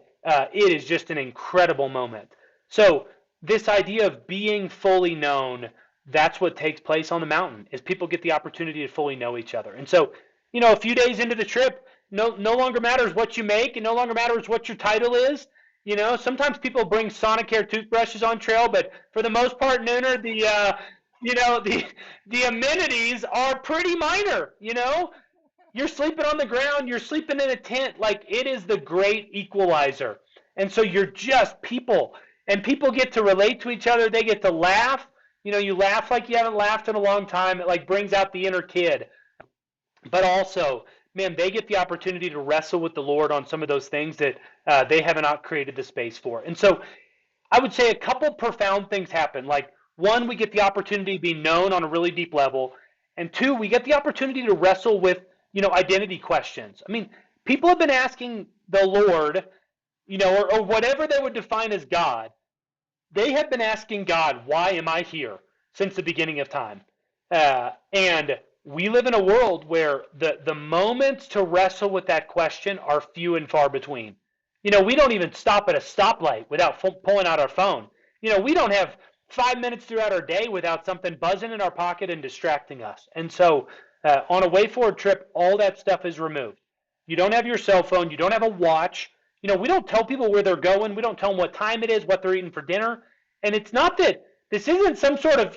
is just an incredible moment. So this idea of being fully known, that's what takes place on the mountain, is people get the opportunity to fully know each other. And so, a few days into the trip, no longer matters what you make, and no longer matters what your title is. Sometimes people bring Sonicare toothbrushes on trail, but for the most part, Nooner, the amenities are pretty minor. You're sleeping on the ground, you're sleeping in a tent. Like, it is the great equalizer. And so you're just people, and people get to relate to each other. They get to laugh. You laugh like you haven't laughed in a long time. It like brings out the inner kid. But also, man, they get the opportunity to wrestle with the Lord on some of those things that they have not created the space for. And so I would say a couple profound things happen. Like, one, we get the opportunity to be known on a really deep level. And two, we get the opportunity to wrestle with, identity questions. I mean, people have been asking the Lord, or whatever they would define as God. They have been asking God, why am I here, since the beginning of time? And we live in a world where the moments to wrestle with that question are few and far between. We don't even stop at a stoplight without pulling out our phone. We don't have 5 minutes throughout our day without something buzzing in our pocket and distracting us. And so on a WayForward trip, all that stuff is removed. You don't have your cell phone. You don't have a watch. We don't tell people where they're going. We don't tell them what time it is, what they're eating for dinner. And it's not that this isn't some sort of,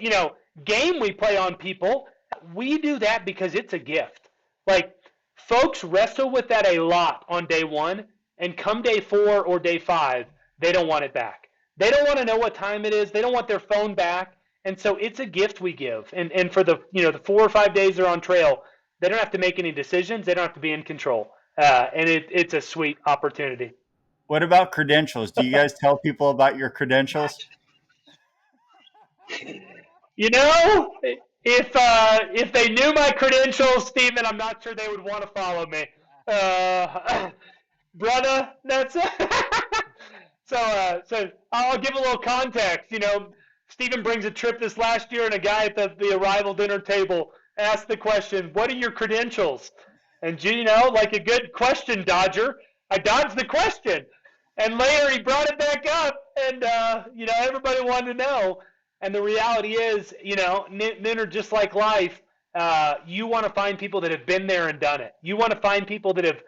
game we play on people. We do that because it's a gift. Like, folks wrestle with that a lot on day one, and come day 4 or day 5, they don't want it back. They don't want to know what time it is. They don't want their phone back. And so it's a gift we give. And for the, the 4 or 5 days they're on trail, They don't have to make any decisions. They don't have to be in control. And it's a sweet opportunity. What about credentials? Do you guys tell people about your credentials? You know, if they knew my credentials, Steven, I'm not sure they would want to follow me. Brother, that's so I'll give a little context. Steven brings a trip this last year, and a guy at the arrival dinner table asked the question, "What are your credentials?" And like a good question dodger, I dodged the question, and later he brought it back up, and everybody wanted to know. And the reality is, Nooner, just like life, you want to find people that have been there and done it. You want to find people that have,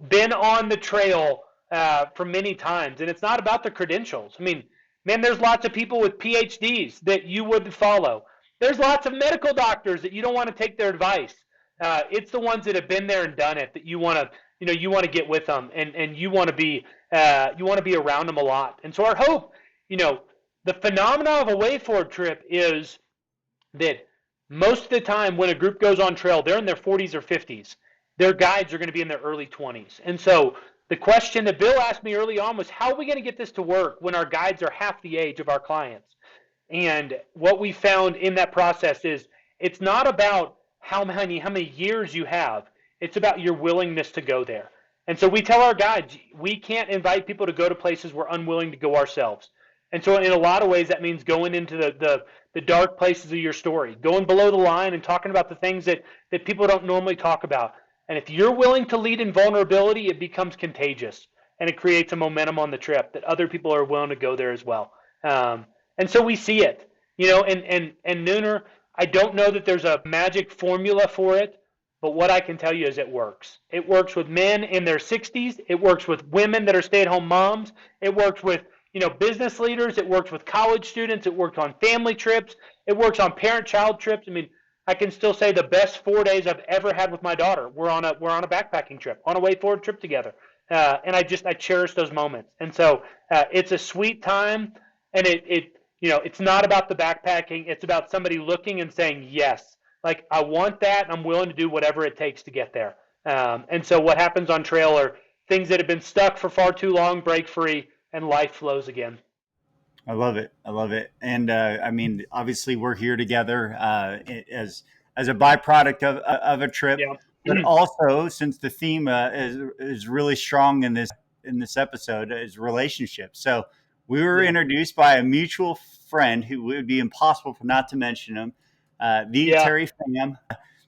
been on the trail for many times. And it's not about the credentials. I mean, man, there's lots of people with PhDs that you wouldn't follow. There's lots of medical doctors that you don't want to take their advice. It's the ones that have been there and done it that you want to get with them, and you want to be around them a lot. And so our hope, the phenomena of a WayForward trip is that most of the time when a group goes on trail, they're in their 40s or 50s. Their guides are going to be in their early 20s. And so the question that Bill asked me early on was, how are we going to get this to work when our guides are half the age of our clients? And what we found in that process is it's not about how many years you have. It's about your willingness to go there. And so we tell our guides, we can't invite people to go to places we're unwilling to go ourselves. And so in a lot of ways, that means going into the dark places of your story, going below the line and talking about the things that people don't normally talk about. And if you're willing to lead in vulnerability, it becomes contagious, and it creates a momentum on the trip that other people are willing to go there as well. And so we see it, and Nooner, I don't know that there's a magic formula for it, but what I can tell you is it works. It works with men in their 60s. It works with women that are stay-at-home moms. It works with business leaders. It works with college students. It works on family trips. It works on parent-child trips. I mean, I can still say the best 4 days I've ever had with my daughter. We're on a backpacking trip, on a WayForward trip together, and I cherish those moments. And so it's a sweet time, and it's not about the backpacking. It's about somebody looking and saying yes, like I want that, and I'm willing to do whatever it takes to get there. And so what happens on trail are things that have been stuck for far too long break free, and life flows again. I love it. And I mean, obviously we're here together as a byproduct of a trip, Yeah. but also since the theme is really strong in this episode is relationships. So we were introduced by a mutual friend who would be impossible for not to mention him, Terry Pham,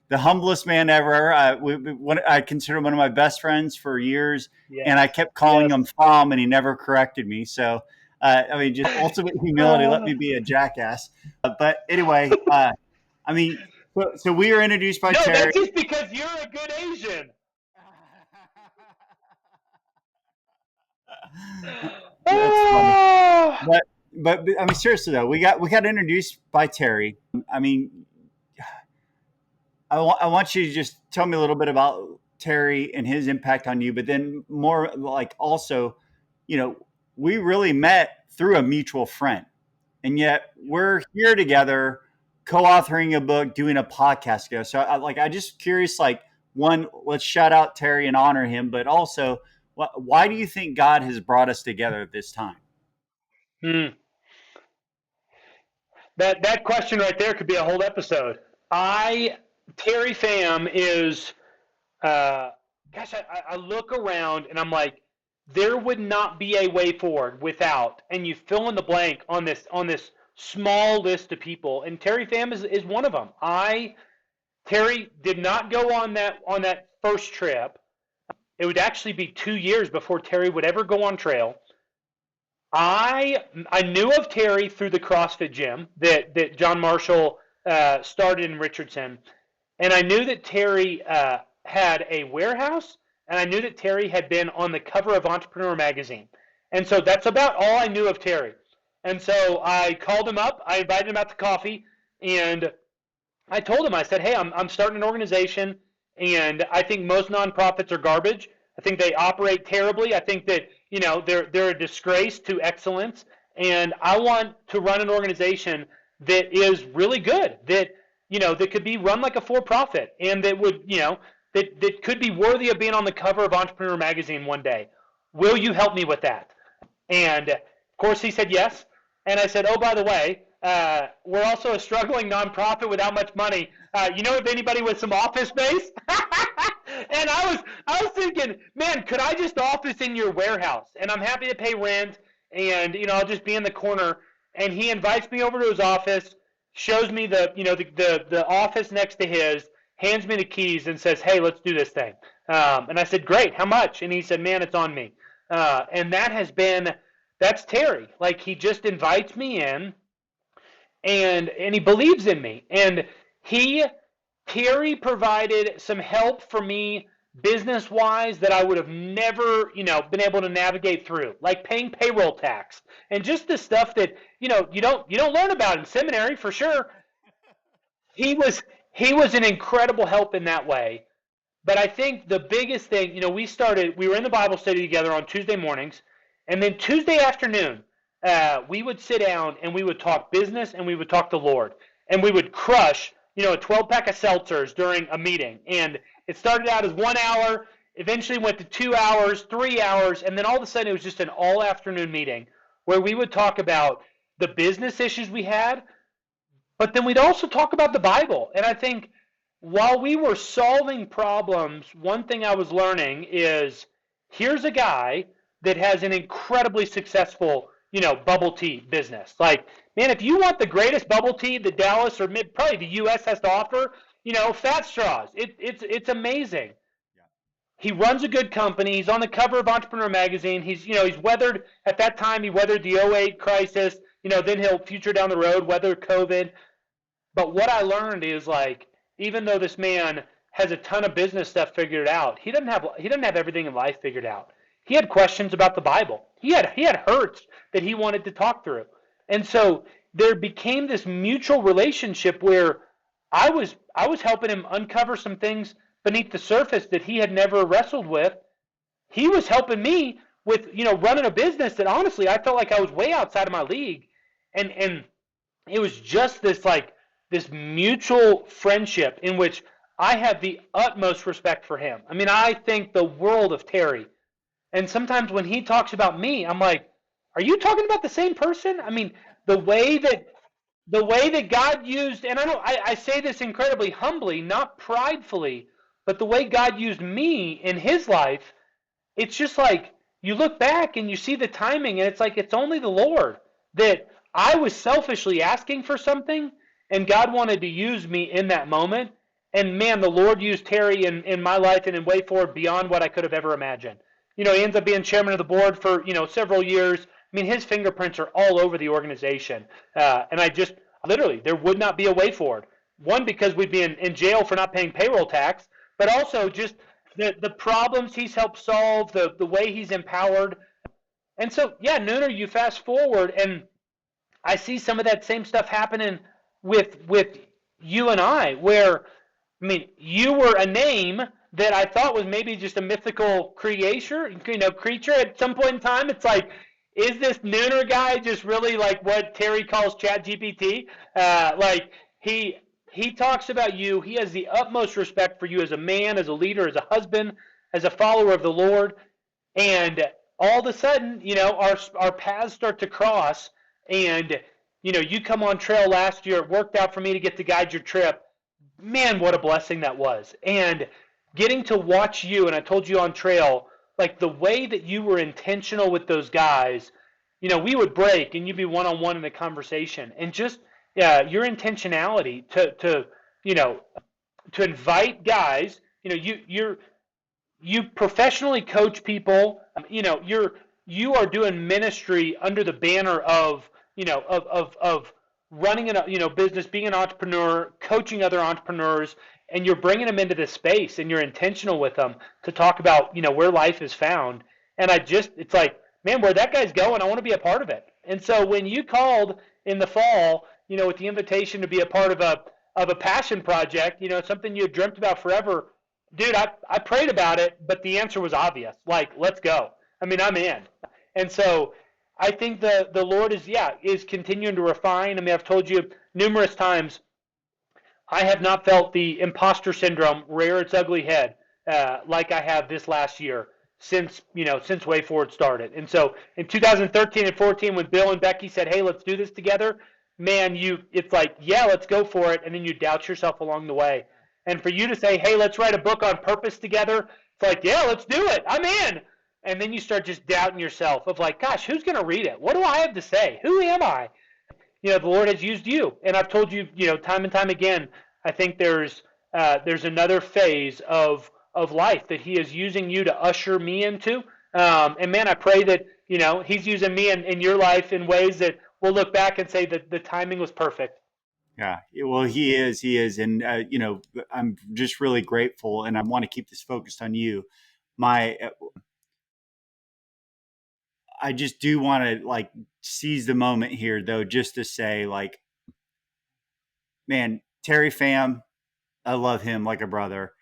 the humblest man ever. I consider him one of my best friends for years, and I kept calling him Pham, and he never corrected me. So. Just ultimate humility. Let me be a jackass. But anyway, so we were introduced by Terry. That's just because you're a good Asian. That's funny. But I mean, seriously though, we got introduced by Terry. I mean, I want you to just tell me a little bit about Terry and his impact on you, but then more like also, we really met through a mutual friend, and yet we're here together, co-authoring a book, doing a podcast together. So I'm just curious, one, let's shout out Terry and honor him, but also why do you think God has brought us together at this time? That question right there could be a whole episode. Terry Pham is, I look around and I'm like, there would not be a WayForward without, and you fill in the blank on this small list of people, and Terry Pham is one of them. Terry did not go on that first trip. It would actually be 2 years before Terry would ever go on trail. I knew of Terry through the CrossFit gym that John Marshall started in Richardson, and I knew that Terry had a warehouse. And I knew that Terry had been on the cover of Entrepreneur magazine. And so that's about all I knew of Terry. And so I called him up. I invited him out to coffee. And I told him, I said, hey, I'm starting an organization. And I think most nonprofits are garbage. I think they operate terribly. I think that, they're a disgrace to excellence. And I want to run an organization that is really good, that that could be run like a for-profit and that would, that could be worthy of being on the cover of Entrepreneur Magazine one day. Will you help me with that? And of course he said yes. And I said, oh, by the way, we're also a struggling nonprofit without much money. You know of anybody with some office space? And I was thinking, man, could I just office in your warehouse? And I'm happy to pay rent, and I'll just be in the corner. And he invites me over to his office, shows me the office next to his, hands me the keys, and says, hey, let's do this thing. And I said, great, how much? And he said, man, it's on me. And that's Terry. Like, he just invites me in, and he believes in me. And Terry provided some help for me business-wise that I would have never, been able to navigate through, like paying payroll tax and just the stuff that, you don't learn about in seminary for sure. He was an incredible help in that way. But I think the biggest thing, we were in the Bible study together on Tuesday mornings, and then Tuesday afternoon, we would sit down and we would talk business and we would talk the Lord, and we would crush, a 12-pack of seltzers during a meeting. And it started out as 1 hour, eventually went to 2 hours, 3 hours, and then all of a sudden it was just an all-afternoon meeting where we would talk about the business issues we had, but then we'd also talk about the Bible. And I think while we were solving problems, one thing I was learning is here's a guy that has an incredibly successful, bubble tea business. Like, man, if you want the greatest bubble tea that Dallas or probably the U.S. has to offer, Fat Straws. It's amazing. Yeah. He runs a good company. He's on the cover of Entrepreneur Magazine. He's weathered, at that time, he weathered the 2008 crisis. Then he'll future down the road, weather COVID. But what I learned is, like, even though this man has a ton of business stuff figured out, he doesn't have everything in life figured out. He had questions about the Bible. He had hurts that he wanted to talk through. And so there became this mutual relationship where I was helping him uncover some things beneath the surface that he had never wrestled with. He was helping me with, running a business that honestly I felt like I was way outside of my league. And it was just this mutual friendship in which I have the utmost respect for him. I mean, I think the world of Terry. And sometimes when he talks about me, I'm like, are you talking about the same person? I mean, the way that God used, and I say this incredibly humbly, not pridefully, but the way God used me in his life, it's just like you look back and you see the timing, and it's like it's only the Lord. That I was selfishly asking for something, and God wanted to use me in that moment. And man, the Lord used Terry in my life and in WayForward beyond what I could have ever imagined. He ends up being chairman of the board for, several years. I mean, his fingerprints are all over the organization. And I just, literally, there would not be a WayForward. One, because we'd be in jail for not paying payroll tax, but also just the problems he's helped solve, the way he's empowered. And so, yeah, Nooner, you fast forward, and I see some of that same stuff happening with you and I, where, I mean, you were a name that I thought was maybe just a mythical creature at some point in time. It's like, is this Nooner guy just really like what Terry calls ChatGPT? Like, he talks about you. He has the utmost respect for you as a man, as a leader, as a husband, as a follower of the Lord. And all of a sudden, our paths start to cross, and you come on trail last year. It worked out for me to get to guide your trip. Man, what a blessing that was. And getting to watch you, and I told you on trail, like the way that you were intentional with those guys, we would break and you'd be one-on-one in a conversation, and just your intentionality to invite guys, you professionally coach people, you are doing ministry under the banner of running a business, being an entrepreneur, coaching other entrepreneurs, and you're bringing them into this space, and you're intentional with them to talk about, where life is found. And it's like, man, where that guy's going, I want to be a part of it. And so when you called in the fall, with the invitation to be a part of a passion project, something you had dreamt about forever, dude, I prayed about it, but the answer was obvious. Like, let's go. I mean, I'm in. And so I think the Lord is continuing to refine. I mean, I've told you numerous times, I have not felt the imposter syndrome rear its ugly head like I have this last year since WayForward started. And so in 2013 and 14, when Bill and Becky said, "Hey, let's do this together," man, it's like, yeah, let's go for it, and then you doubt yourself along the way. And for you to say, "Hey, let's write a book on purpose together," it's like, yeah, let's do it. I'm in. And then you start just doubting yourself of like, gosh, who's going to read it? What do I have to say? Who am I? The Lord has used you, and I've told you, time and time again. I think there's another phase of life that He is using you to usher me into. And man, I pray that He's using me in your life in ways that we'll look back and say that the timing was perfect. Yeah, well, he is, and I'm just really grateful, and I want to keep this focused on you. My, I just do want to like seize the moment here, though, just to say, like, man, Terry Pham, I love him like a brother.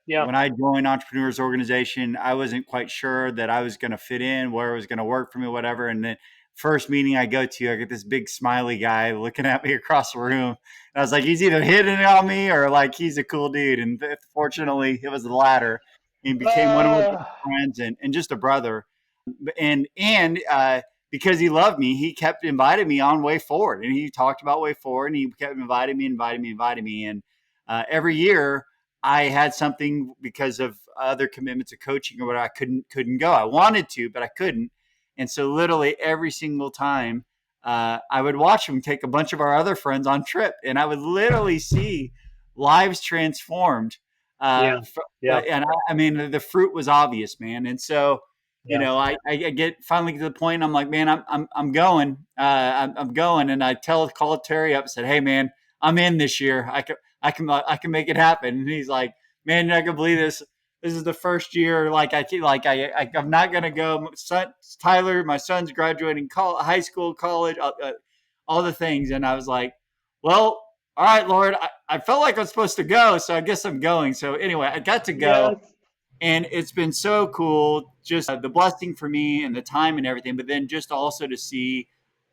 Yeah, When I joined Entrepreneurs Organization, I wasn't quite sure that I was going to fit in, where it was going to work for me, whatever. And the first meeting I go to, I get this big smiley guy looking at me across the room. And I was like, he's either hitting on me or like he's a cool dude. And fortunately, it was the latter. He became one of my best friends and just a brother. And because he loved me, he kept inviting me on WayForward. And he talked about WayForward, and he kept inviting me. And every year, I had something because of other commitments of coaching or whatever. I couldn't go. I wanted to, but I couldn't. And so literally every single time I would watch him take a bunch of our other friends on trip, and I would literally see lives transformed. yeah, yeah, And I mean, the fruit was obvious, man. And so, yeah, I get finally to the point. I'm like, man, I'm going. I'm going. And I call Terry up and said, hey, man, I'm in this year. I can make it happen. And he's like, man, you're not gonna believe this. This is the first year. I'm not gonna go. My son's graduating high school, college, all the things. And I was like, well, all right, Lord, I felt like I was supposed to go, so I guess I'm going. So anyway, I got to go, yes, and it's been so cool. Just the blessing for me and the time and everything, but then just also to see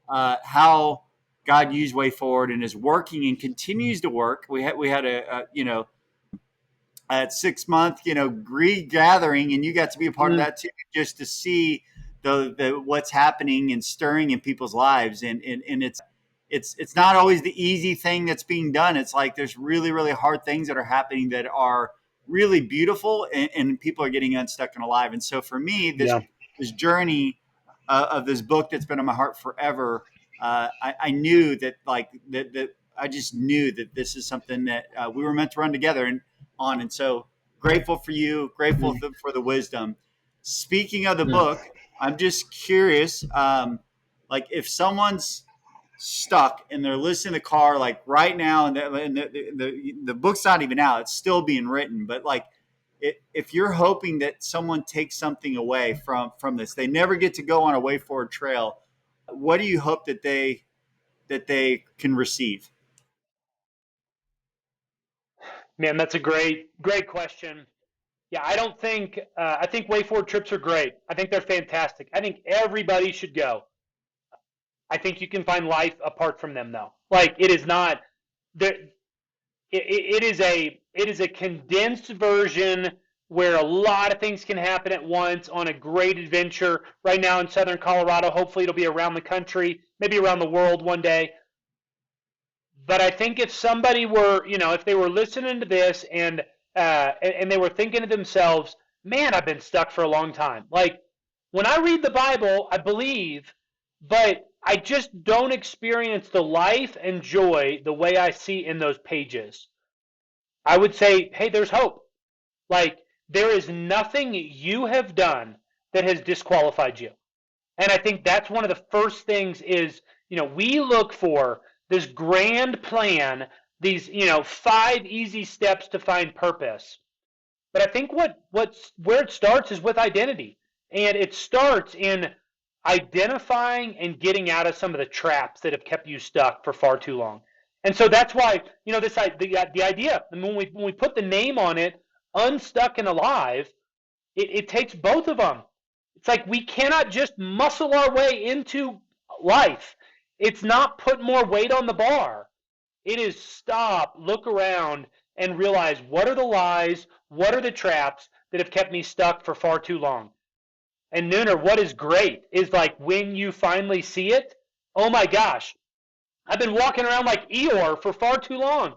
how God used WayForward and is working and continues to work. We had a 6 month regathering, and you got to be a part of that too, just to see the what's happening and stirring in people's lives. And it's not always the easy thing that's being done. It's like there's really, really hard things that are happening that are really beautiful, and people are getting unstuck and alive. And so for me, this journey of this book that's been on my heart forever, I knew that I just knew that this is something that we were meant to run together and so grateful for you, grateful for the wisdom. Speaking of the book, I'm just curious, like if someone's stuck and they're listening to the car like right now, and the book's not even out, it's still being written, but like if you're hoping that someone takes something away from this, they never get to go on a WayForward trail, what do you hope that they can receive? man, that's a great question. Yeah, I think WayForward trips are great. I think they're fantastic. I think everybody should go. I think you can find life apart from them, though. Like it is not there. It is a condensed version where a lot of things can happen at once on a great adventure. Right now in southern Colorado, hopefully it'll be around the country, maybe around the world one day. But I think if somebody were, if they were listening to this and they were thinking to themselves, man, I've been stuck for a long time. Like when I read the Bible, I believe, but I just don't experience the life and joy the way I see in those pages. I would say, hey, there's hope. Like there is nothing you have done that has disqualified you. And I think that's one of the first things is, we look for this grand plan, these, 5 easy steps to find purpose. But I think where it starts is with identity. And it starts in identifying and getting out of some of the traps that have kept you stuck for far too long. And so that's why, the idea, and when we put the name on it, Unstuck and Alive, it takes both of them. It's like we cannot just muscle our way into life. It's not put more weight on the bar. It is stop, look around, and realize what are the lies, what are the traps that have kept me stuck for far too long. And Nooner, what is great is like when you finally see it, oh my gosh, I've been walking around like Eeyore for far too long.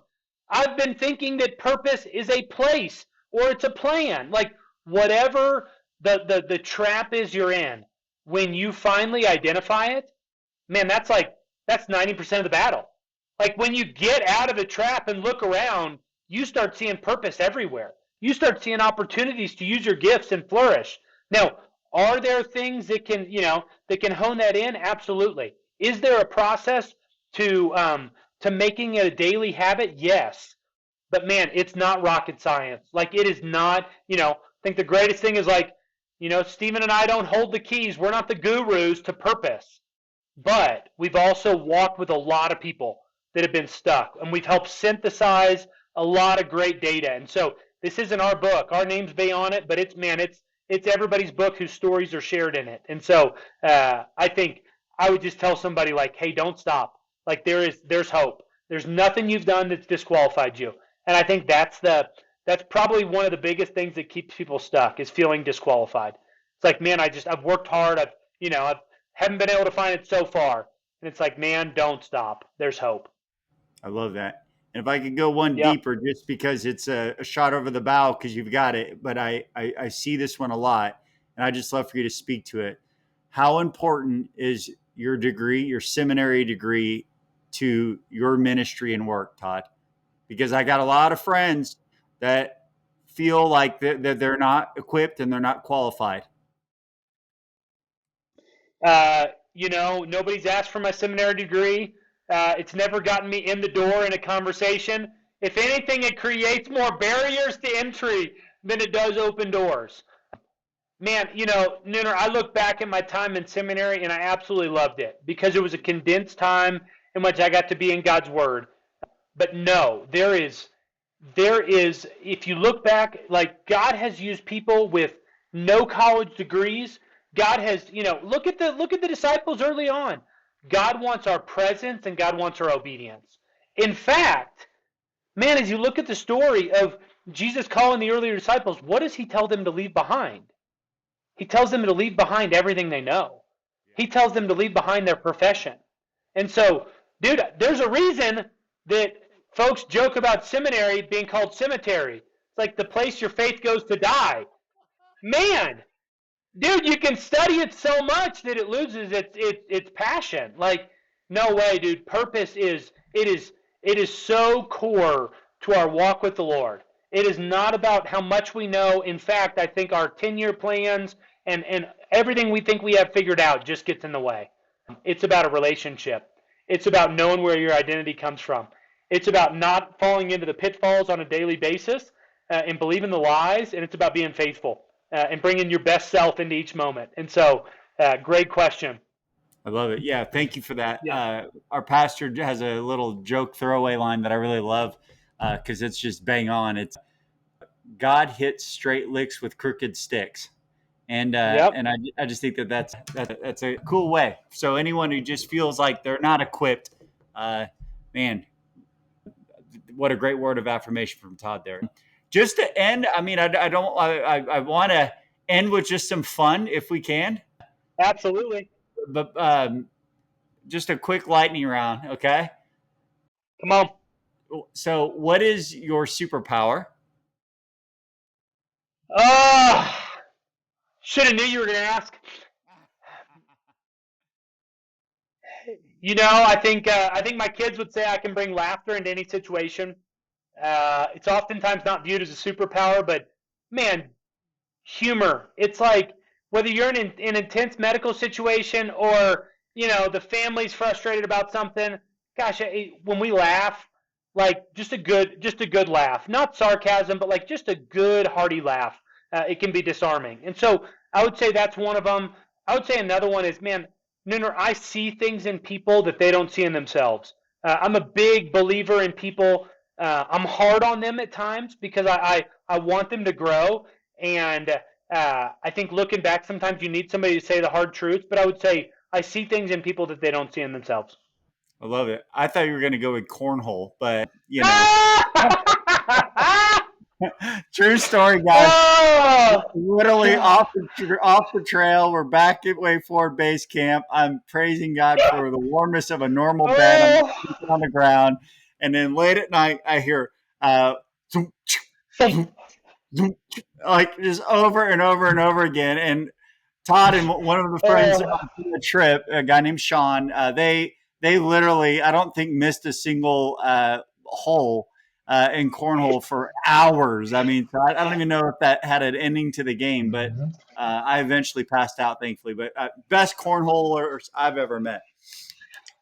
I've been thinking that purpose is a place or it's a plan. Like whatever the trap is you're in, when you finally identify it, man, that's 90% of the battle. Like when you get out of the trap and look around, you start seeing purpose everywhere. You start seeing opportunities to use your gifts and flourish. Now, are there things that can, that can hone that in? Absolutely. Is there a process to making it a daily habit? Yes. But man, it's not rocket science. Like it is not, I think the greatest thing is like, Steven and I don't hold the keys. We're not the gurus to purpose. But we've also walked with a lot of people that have been stuck, and we've helped synthesize a lot of great data. And so this isn't our book. Our names be on it, but it's everybody's book whose stories are shared in it. And so I think I would just tell somebody like, hey, don't stop. Like there's hope. There's nothing you've done that's disqualified you. And I think that's probably one of the biggest things that keeps people stuck is feeling disqualified. It's like, man, I've worked hard. I haven't been able to find it so far. And it's like, man, don't stop. There's hope. I love that. And if I could go one Yep. deeper, just because it's a shot over the bow, because you've got it, but I see this one a lot, and I just love for you to speak to it. How important is your degree, your seminary degree, to your ministry and work, Todd? Because I got a lot of friends that feel like that they're not equipped and they're not qualified. Nobody's asked for my seminary degree. It's never gotten me in the door in a conversation. If anything, it creates more barriers to entry than it does open doors. Man, Nooner, I look back at my time in seminary and I absolutely loved it because it was a condensed time in which I got to be in God's Word. But no, there is, if you look back, like God has used people with no college degrees. God has, look at the disciples early on. God wants our presence and God wants our obedience. In fact, man, as you look at the story of Jesus calling the earlier disciples, what does he tell them to leave behind? He tells them to leave behind everything they know. He tells them to leave behind their profession. And so, dude, there's a reason that folks joke about seminary being called cemetery. It's like the place your faith goes to die. Man, dude, you can study it so much that it loses its passion. Like, no way, dude. Purpose is so core to our walk with the Lord. It is not about how much we know. In fact, I think our 10-year plans and everything we think we have figured out just gets in the way. It's about a relationship. It's about knowing where your identity comes from. It's about not falling into the pitfalls on a daily basis and believing the lies, and it's about being faithful and bringing your best self into each moment. And so, great question. I love it. Yeah, thank you for that. Yeah. Our pastor has a little joke throwaway line that I really love because it's just bang on. It's God hits straight licks with crooked sticks. And Yep. and I just think that's a cool way. So anyone who just feels like they're not equipped, man, what a great word of affirmation from Todd there. Just to end, I mean, I want to end with just some fun if we can. Absolutely. But just a quick lightning round, okay? Come on. So, what is your superpower? Should have knew you were going to ask. I think my kids would say I can bring laughter into any situation. It's oftentimes not viewed as a superpower, but man, humor. It's like whether you're in an intense medical situation or the family's frustrated about something. Gosh, when we laugh, like just a good laugh, not sarcasm, but like just a good hearty laugh. It can be disarming, and so I would say that's one of them. I would say another one is, man, Nooner, I see things in people that they don't see in themselves. I'm a big believer in people. I'm hard on them at times because I want them to grow, and I think looking back, sometimes you need somebody to say the hard truths. But I would say I see things in people that they don't see in themselves. I love it. I thought you were going to go with cornhole, but Ah! true story, guys. Oh! Literally off the trail. We're back at WayForward Base Camp. I'm praising God for the warmness of a normal bed. I'm Oh! sleeping on the ground, and then late at night I hear zoom, zoom, zoom, like just over and over and over again. And Todd and one of the friends Oh! on the trip, a guy named Sean, they literally, I don't think, missed a single hole in cornhole for hours. I mean, so I don't even know if that had an ending to the game, but I eventually passed out, thankfully. But best cornholers I've ever met.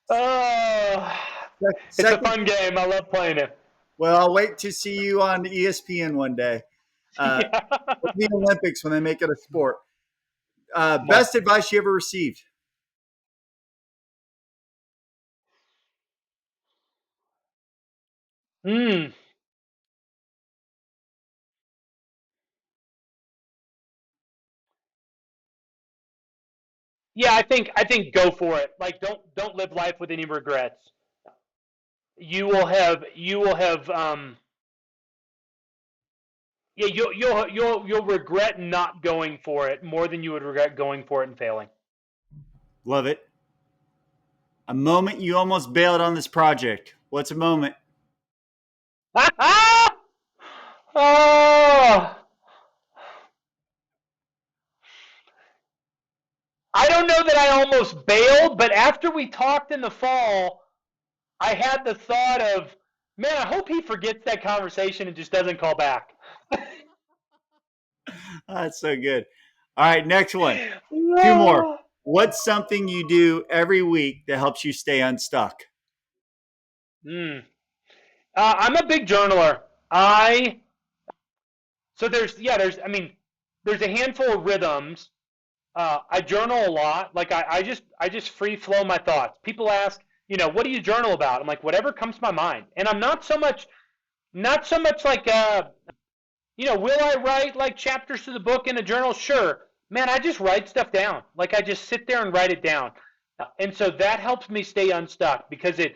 Oh! It's a fun game. I love playing it. Well, I'll wait to see you on ESPN one day. The Olympics when they make it a sport. Best advice you ever received? Mm. Yeah, I think go for it. Like don't live life with any regrets. You will have yeah, you'll regret not going for it more than you would regret going for it and failing. Love it. A moment you almost bailed on this project. What's a moment? Oh, I don't know that I almost bailed, but after we talked in the fall, I had the thought of, man, I hope he forgets that conversation and just doesn't call back. That's so good. All right, next one. Two more. No. What's something you do every week that helps you stay unstuck? Mm. I'm a big journaler. I so there's a handful of rhythms. I journal a lot. Like I just free flow my thoughts. People ask, what do you journal about? I'm like, whatever comes to my mind. And I'm not so much like will I write like chapters to the book in a journal? Sure. Man, I just write stuff down. Like I just sit there and write it down. And so that helps me stay unstuck because it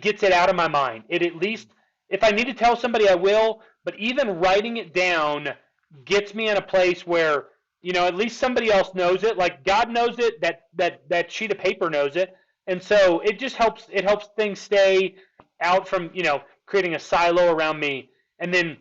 gets it out of my mind. It at least, if I need to tell somebody, I will. But even writing it down gets me in a place where at least somebody else knows it. Like God knows it. That sheet of paper knows it. And so it just helps. It helps things stay out from creating a silo around me. And then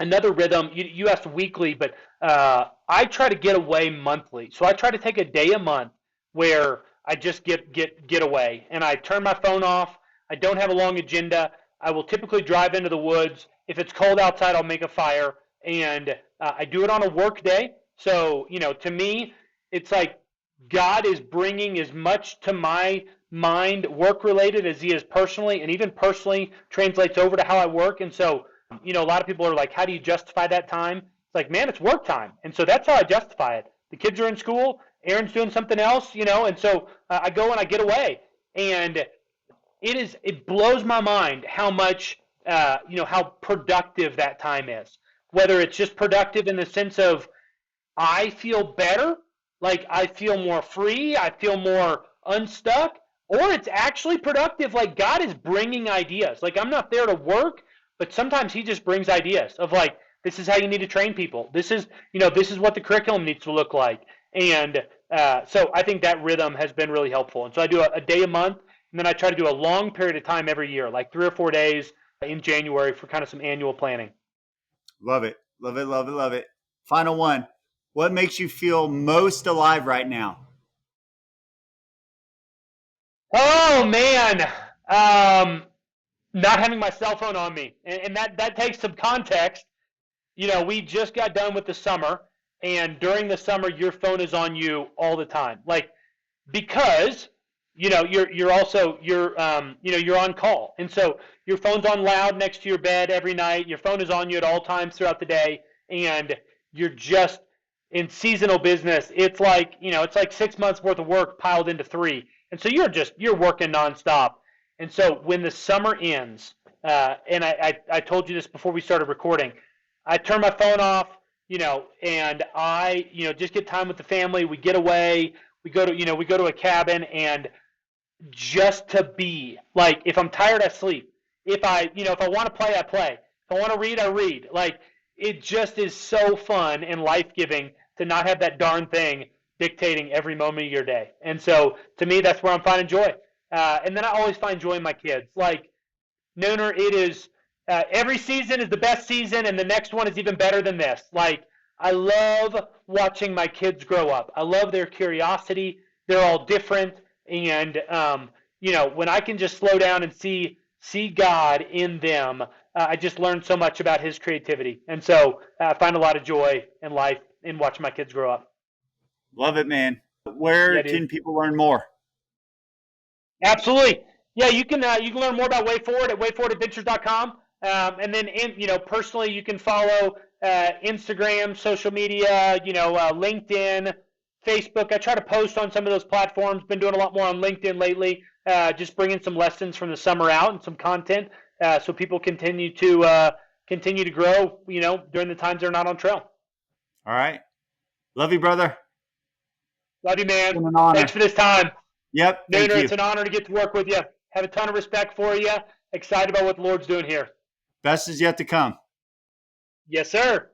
another rhythm. You asked weekly, but I try to get away monthly. So I try to take a day a month where I just get away, and I turn my phone off. I don't have a long agenda. I will typically drive into the woods. If it's cold outside, I'll make a fire, and I do it on a work day. So to me, it's like God is bringing as much to my mind work related as He is personally, and even personally translates over to how I work. And so a lot of people are like, how do you justify that time? It's like, man, it's work time. And so that's how I justify it. The kids are in school. Erin's doing something else, and so I go and I get away. And it blows my mind how much, how productive that time is. Whether it's just productive in the sense of I feel better, like I feel more free, I feel more unstuck, or it's actually productive, like God is bringing ideas. Like I'm not there to work, but sometimes He just brings ideas of like, this is how you need to train people. This is what the curriculum needs to look like. And so I think that rhythm has been really helpful. And so I do a day a month, and then I try to do a long period of time every year, like 3 or 4 days in January for kind of some annual planning. Love it. Love it. Love it. Love it. Final one. What makes you feel most alive right now? Oh man, not having my cell phone on me, and that takes some context. We just got done with the summer, and during the summer, your phone is on you all the time, like because you're on call, and so your phone's on loud next to your bed every night. Your phone is on you at all times throughout the day, and you're just in seasonal business. It's like 6 months worth of work piled into 3, and so you're working nonstop. And so when the summer ends, and I told you this before we started recording, I turn my phone off, and I just get time with the family. We get away. We go to a cabin, and just to be. Like, if I'm tired, I sleep. If if I want to play, I play. If I want to read, I read. Like, it just is so fun and life-giving to not have that darn thing dictating every moment of your day. And so, to me, that's where I'm finding joy. And then I always find joy in my kids. Like, Nooner, it is every season is the best season, and the next one is even better than this. Like, I love watching my kids grow up. I love their curiosity. They're all different, and when I can just slow down and see God in them, I just learn so much about His creativity, and so I find a lot of joy in life in watching my kids grow up. Love it, man. Where Yeah, can dude. people learn more? Absolutely. Yeah, you can learn more about WayForward at WayForwardAdventures.com. And then, personally, you can follow Instagram, social media, LinkedIn, Facebook. I try to post on some of those platforms. Been doing a lot more on LinkedIn lately, just bringing some lessons from the summer out and some content so people continue to grow, during the times they're not on trail. All right. Love you, brother. Love you, It's man. been an honor. Thanks for this time. Yep. Thank Nooner, you. it's an honor to get to work with you. Have a ton of respect for you. Excited about what the Lord's doing here. Best is yet to come. Yes, sir.